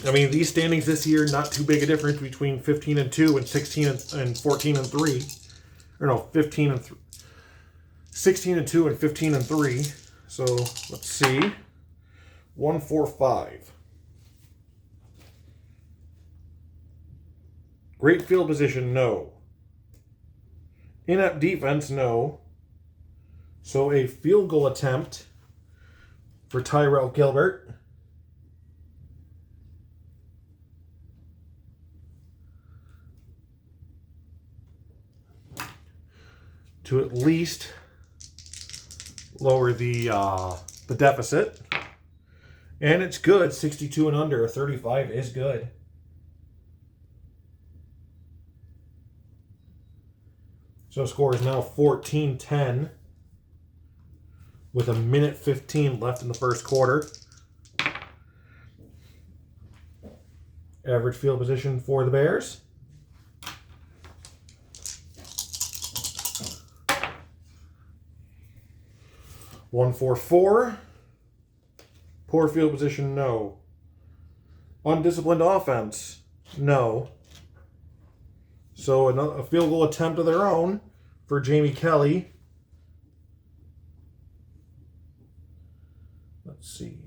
I mean, these standings this year, not too big a difference between 15-2 and 16-3. and 14-3. Or no, 16-2 and 15-3. So let's see. 1-4-5. Great field position, no. Inept defense, no. So a field goal attempt for Tyrell Gilbert. To at least lower the deficit. And it's good. 62 and under. 35 is good. So score is now 14-10 with 1:15 left in the first quarter. Average field position for the Bears. One, 4-4. Poor field position, no. Undisciplined offense, no. So a field goal attempt of their own for Jamie Kelly. Let's see.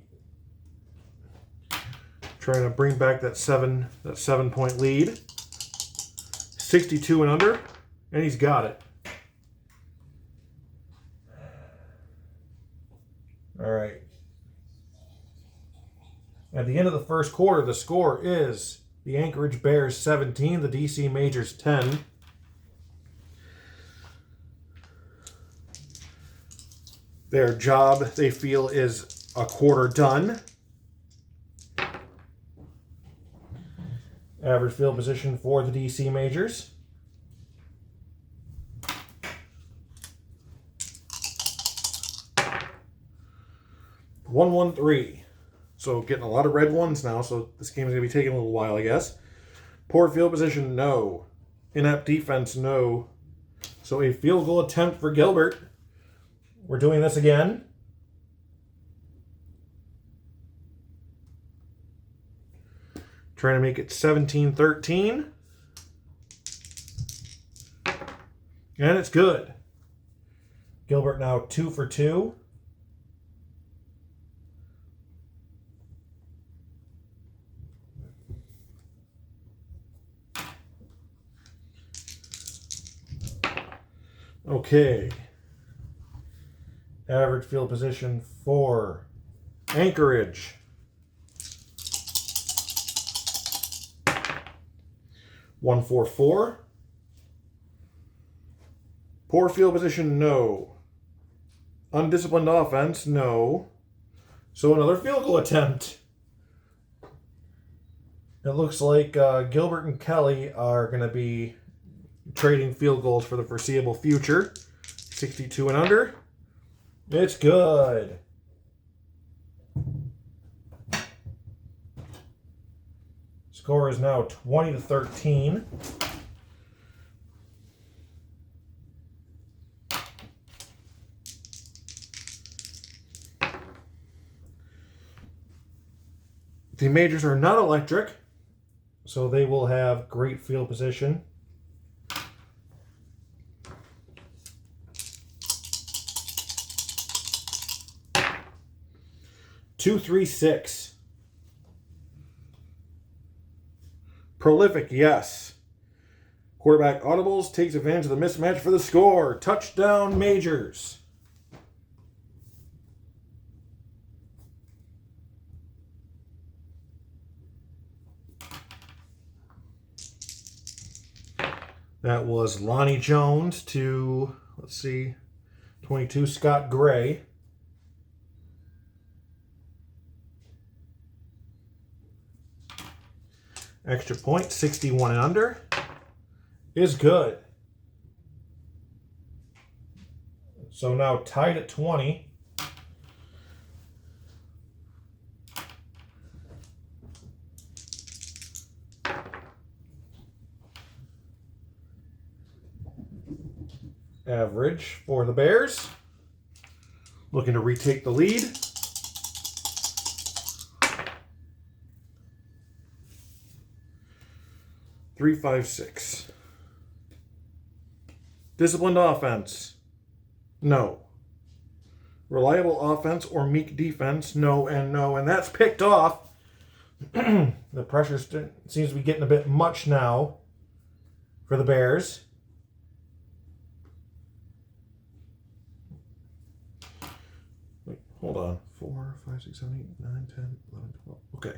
Trying to bring back that 7-point lead. 62 and under, and he's got it. All right. At the end of the first quarter, the score is the Anchorage Bears 17, the DC Majors 10. Their job, they feel, is a quarter done. Average field position for the DC Majors. One, 1-3. So getting a lot of red ones now, so this game is going to be taking a little while, I guess. Poor field position, no. Inept defense, no. So a field goal attempt for Gilbert. We're doing this again. Trying to make it 17-13. And it's good. Gilbert now 2 for 2. Okay. Average field position for Anchorage. 1-4-4. Poor field position, no. Undisciplined offense, no. So another field goal attempt. It looks like Gilbert and Kelly are going to be trading field goals for the foreseeable future. 62 and under. It's good. Score is now 20-13. The Majors are not electric, so they will have great field position. 2-3-6. Prolific, yes. Quarterback audibles, takes advantage of the mismatch for the score. Touchdown, Majors. That was Lonnie Jones to, let's see, 22, Scott Gray. Extra point, 61 and under, is good. So now tied at 20. Average for the Bears. Looking to retake the lead. Three, 5, 6. Disciplined offense. No. Reliable offense or meek defense. No and no. And that's picked off. The pressure seems to be getting a bit much now for the Bears. Wait, hold on. 4, 5, 6, 7, 8, 9, 10, 11, 12. Okay.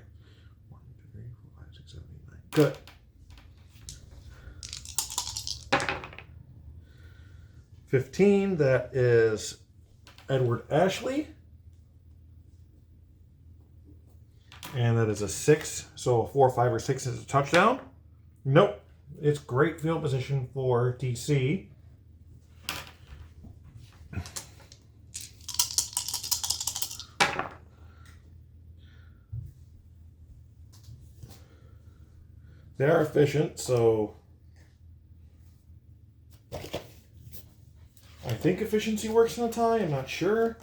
1, 2, 3, 4, 5, 6, 7, 8, 9. Good. $15, that is Edward Ashley. And that is a 6. So a 4, 5, or 6 is a touchdown. Nope. It's great field position for DC. They are efficient, so I think efficiency works in a tie. I'm not sure.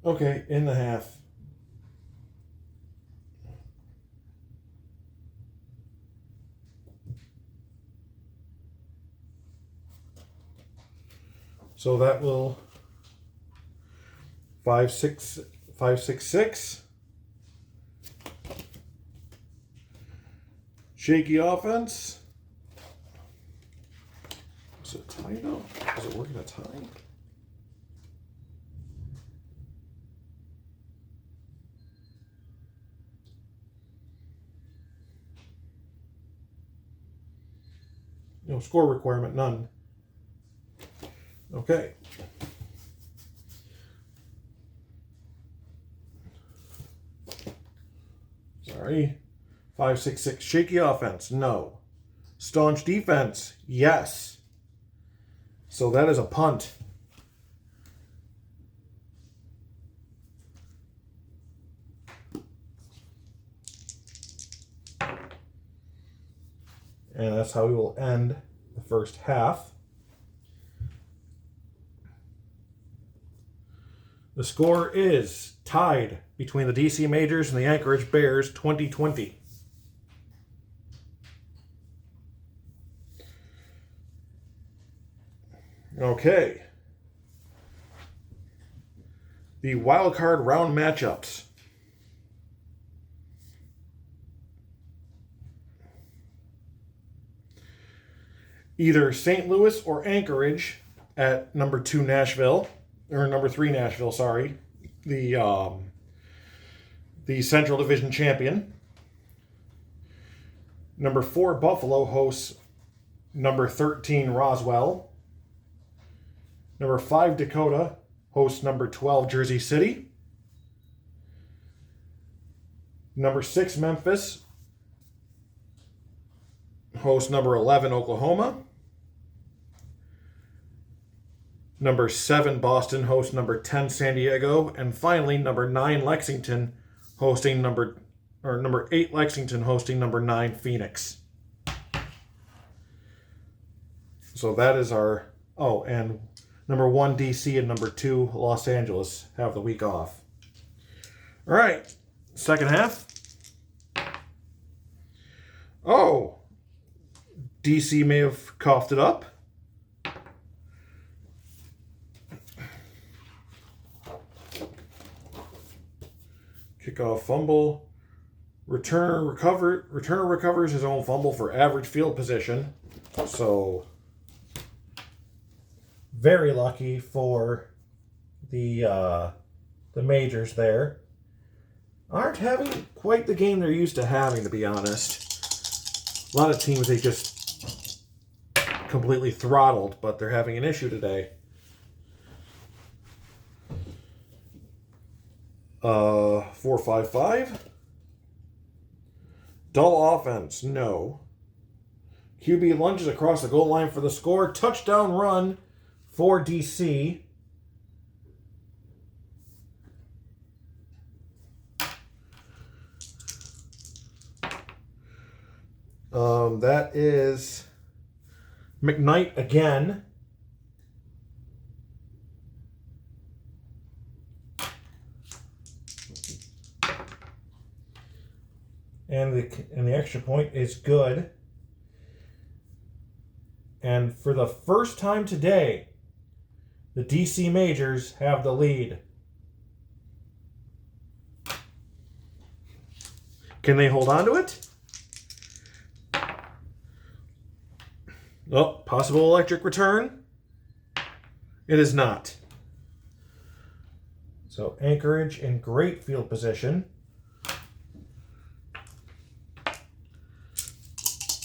Okay, in the half. So that will 5, 6, 6. Shaky offense. Is it tie now? Does it work in a tie? No score requirement, none. Okay. Sorry. 5, 6, 6. Shaky offense, no. Staunch defense, yes. So that is a punt. And that's how we will end the first half. The score is tied between the DC Majors and the Anchorage Bears, 20-20. Okay. The wild card round matchups. Either St. Louis or Anchorage at number 2 Nashville, or number 3 Nashville, sorry, the Central Division champion. Number 4 Buffalo hosts number 13 Roswell. Number 5 Dakota hosts number 12 Jersey City. Number 6 Memphis hosts number 11 Oklahoma. Number 7 Boston hosts number 10 San Diego. And finally, number 9 Lexington hosting number 8 Lexington hosting number 9 Phoenix. So that is our... Oh, and number 1 DC and number 2 Los Angeles have the week off. All right, second half. Oh, DC may have coughed it up. Kickoff fumble. Returner recovers his own fumble for average field position. So very lucky for the majors there aren't having quite the game they're used to having, to be honest. A lot of teams they just completely throttled, but they're having an issue today. 4-5-5. Dull offense, no. QB lunges across the goal line for the score. Touchdown run for DC. That is McKnight again. And the extra point is good. And for the first time today, the DC Majors have the lead. Can they hold on to it? Oh, possible electric return. It is not. So Anchorage in great field position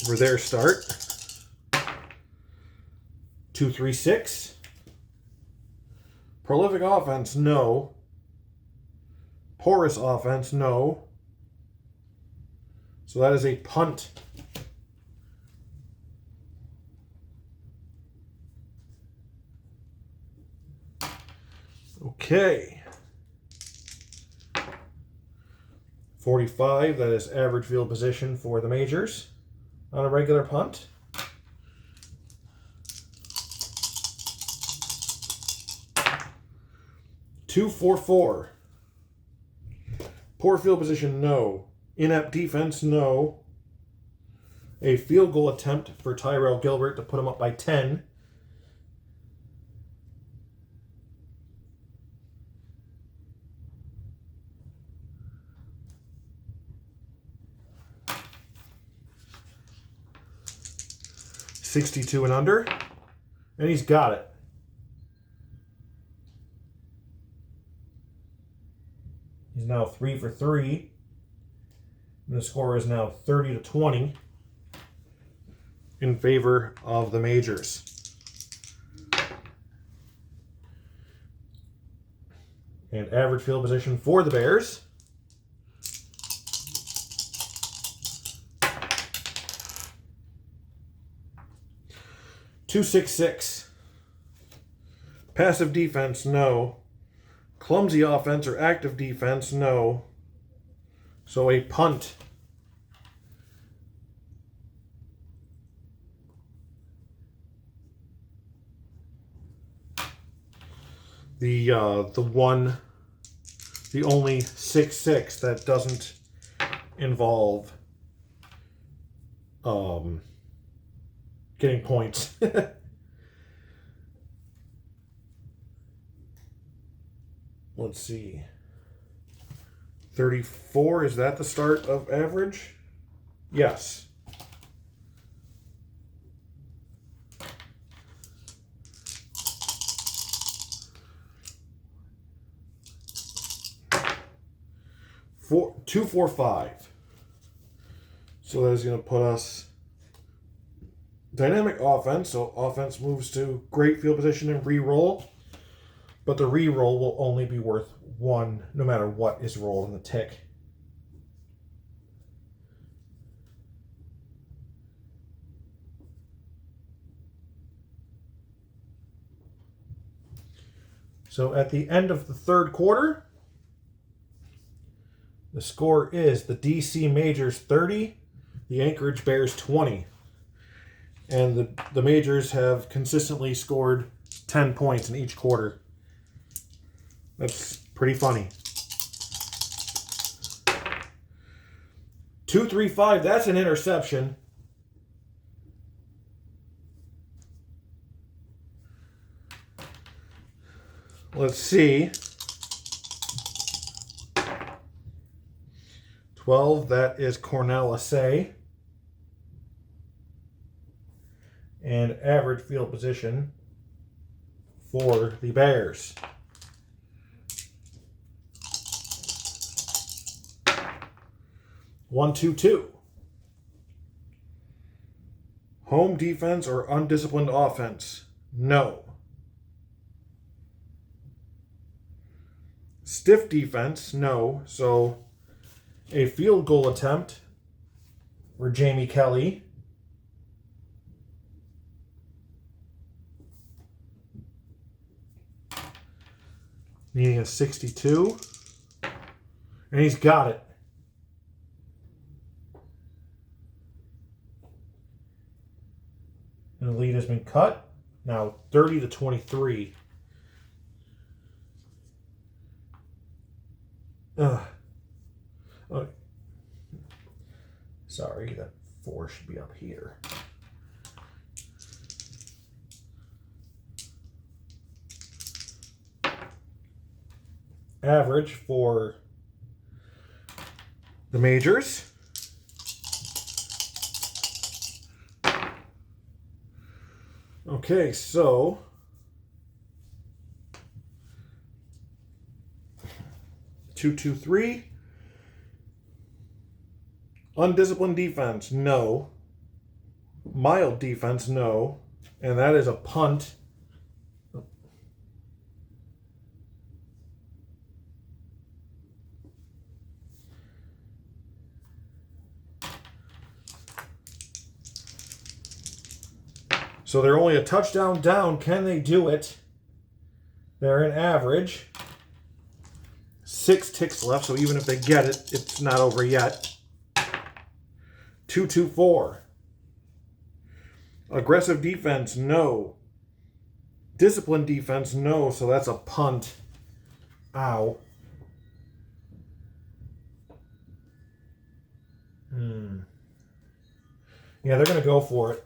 for their start. 2-3-6. Prolific offense, no. Porous offense, no. So that is a punt. Okay. 45, that is average field position for the majors on a regular punt. Two, 4-4. Poor field position, no. Inept defense, no. A field goal attempt for Tyrell Gilbert to put him up by 10. $62 and under, and he's got it. He's now 3 for 3. And the score is now 30-20 in favor of the majors. And average field position for the Bears. $2-6-6. Passive defense, no. Clumsy offense or active defense, no. So a punt. The only 6-6 that doesn't involve getting points. Let's see. 34, is that the start of average? Yes. Four, 2-4-5. So that is going to put us dynamic offense. So offense moves to great field position and re-roll. But the re-roll will only be worth 1 no matter what is rolled in the tick. So at the end of the third quarter, the score is the DC Majors 30, the Anchorage Bears 20. And the Majors have consistently scored 10 points in each quarter. That's pretty funny. 2-3-5, that's an interception. Let's see. 12, that is Cornell Assay. And average field position for the Bears. 1-2-2. Home defense or undisciplined offense? No. Stiff defense? No. So a field goal attempt for Jamie Kelly. Needing a 62. And he's got it. And the lead has been cut. Now 30-23. Okay. Sorry, that 4 should be up here. Average for the majors. Okay, so 2-2-3. Undisciplined defense, no. Mild defense, no. And that is a punt. So they're only a touchdown down. Can they do it? They're an average. 6 ticks left, so even if they get it, it's not over yet. 2-2-4. Aggressive defense, no. Disciplined defense, no. So that's a punt. Ow. Yeah, they're going to go for it.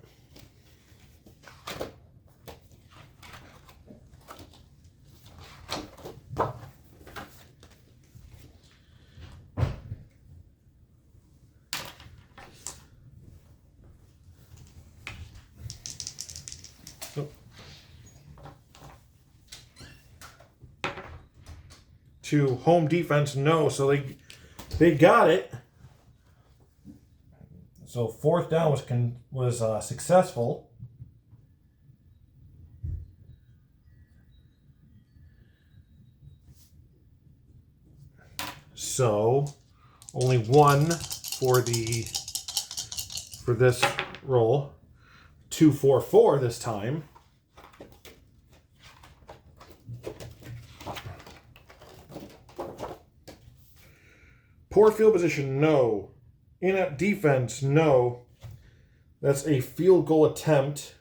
To home defense, no. So they got it. So 4th down was successful. So only 1 for this roll. 2-4-4 this time. Poor field position, no. Inept defense, no. That's a field goal attempt.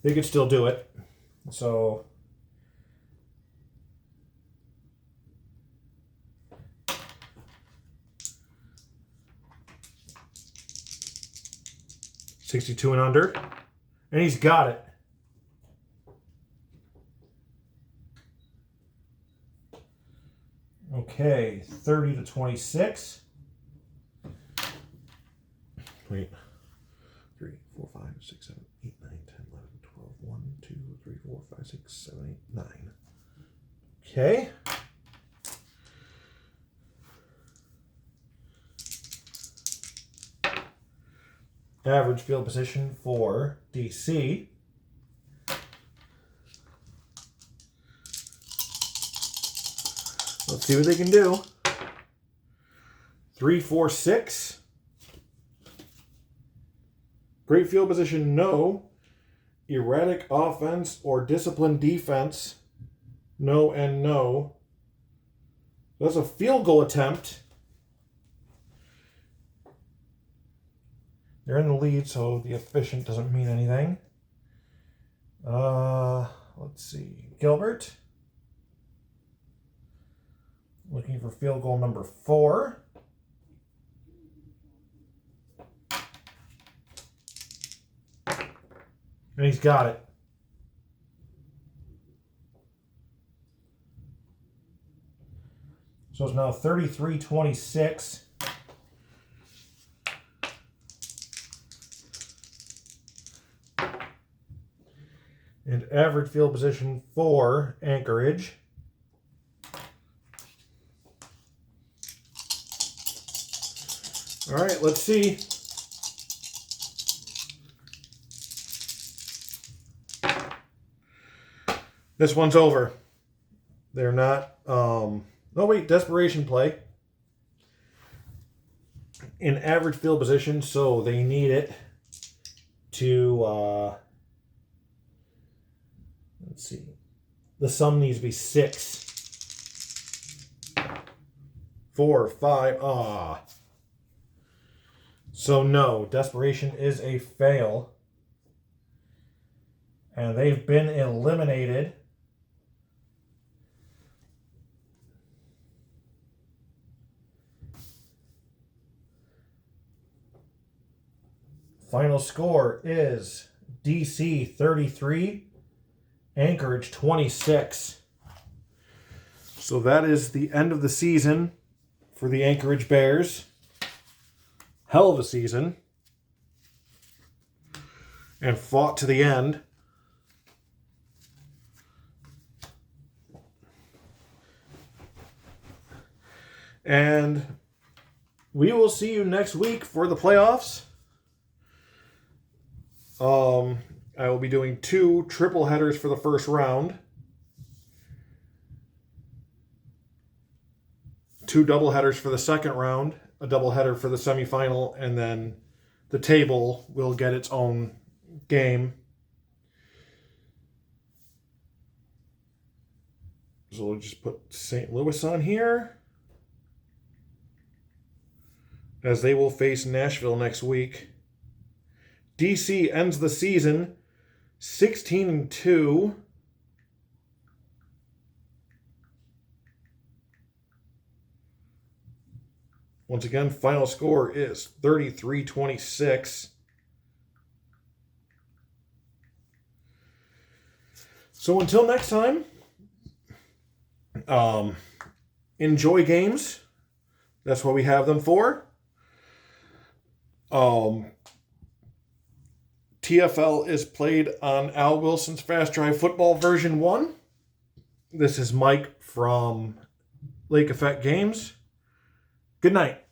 They could still do it. So $62 and under. And he's got it. Okay, 30-26. Wait. 3, 4, 5, 6, 7, 8, 9, 10, 11, 12, 1, 2, 3, 4, 5, 6, 7, 8, 9. Okay. Average field position for DC. Let's see what they can do. 3-4-6. Great field position, no. Erratic offense or disciplined defense, no and no. That's a field goal attempt. They're in the lead, so the efficient doesn't mean anything. Let's see. Gilbert. Looking for field goal number 4. And he's got it. So it's now 33-26. And average field position for Anchorage. All right, let's see. This one's over. They're not... no, wait, desperation play. In average field position, so they need it to... let's see. The sum needs to be 6. 4, 5. So no, desperation is a fail. And they've been eliminated. Final score is DC 33, Anchorage 26. So that is the end of the season for the Anchorage Bears. Hell of a season. And fought to the end. And we will see you next week for the playoffs. I will be doing 2 triple headers for the first round. 2 double headers for the second round. A double header for the semifinal. And then the table will get its own game. So we'll just put St. Louis on here, as they will face Nashville next week. DC ends the season 16-2. Once again, final score is 33-26. So until next time, enjoy games. That's what we have them for. TFL is played on Al Wilson's Fast Drive Football version 1. This is Mike from Lake Effect Games. Good night.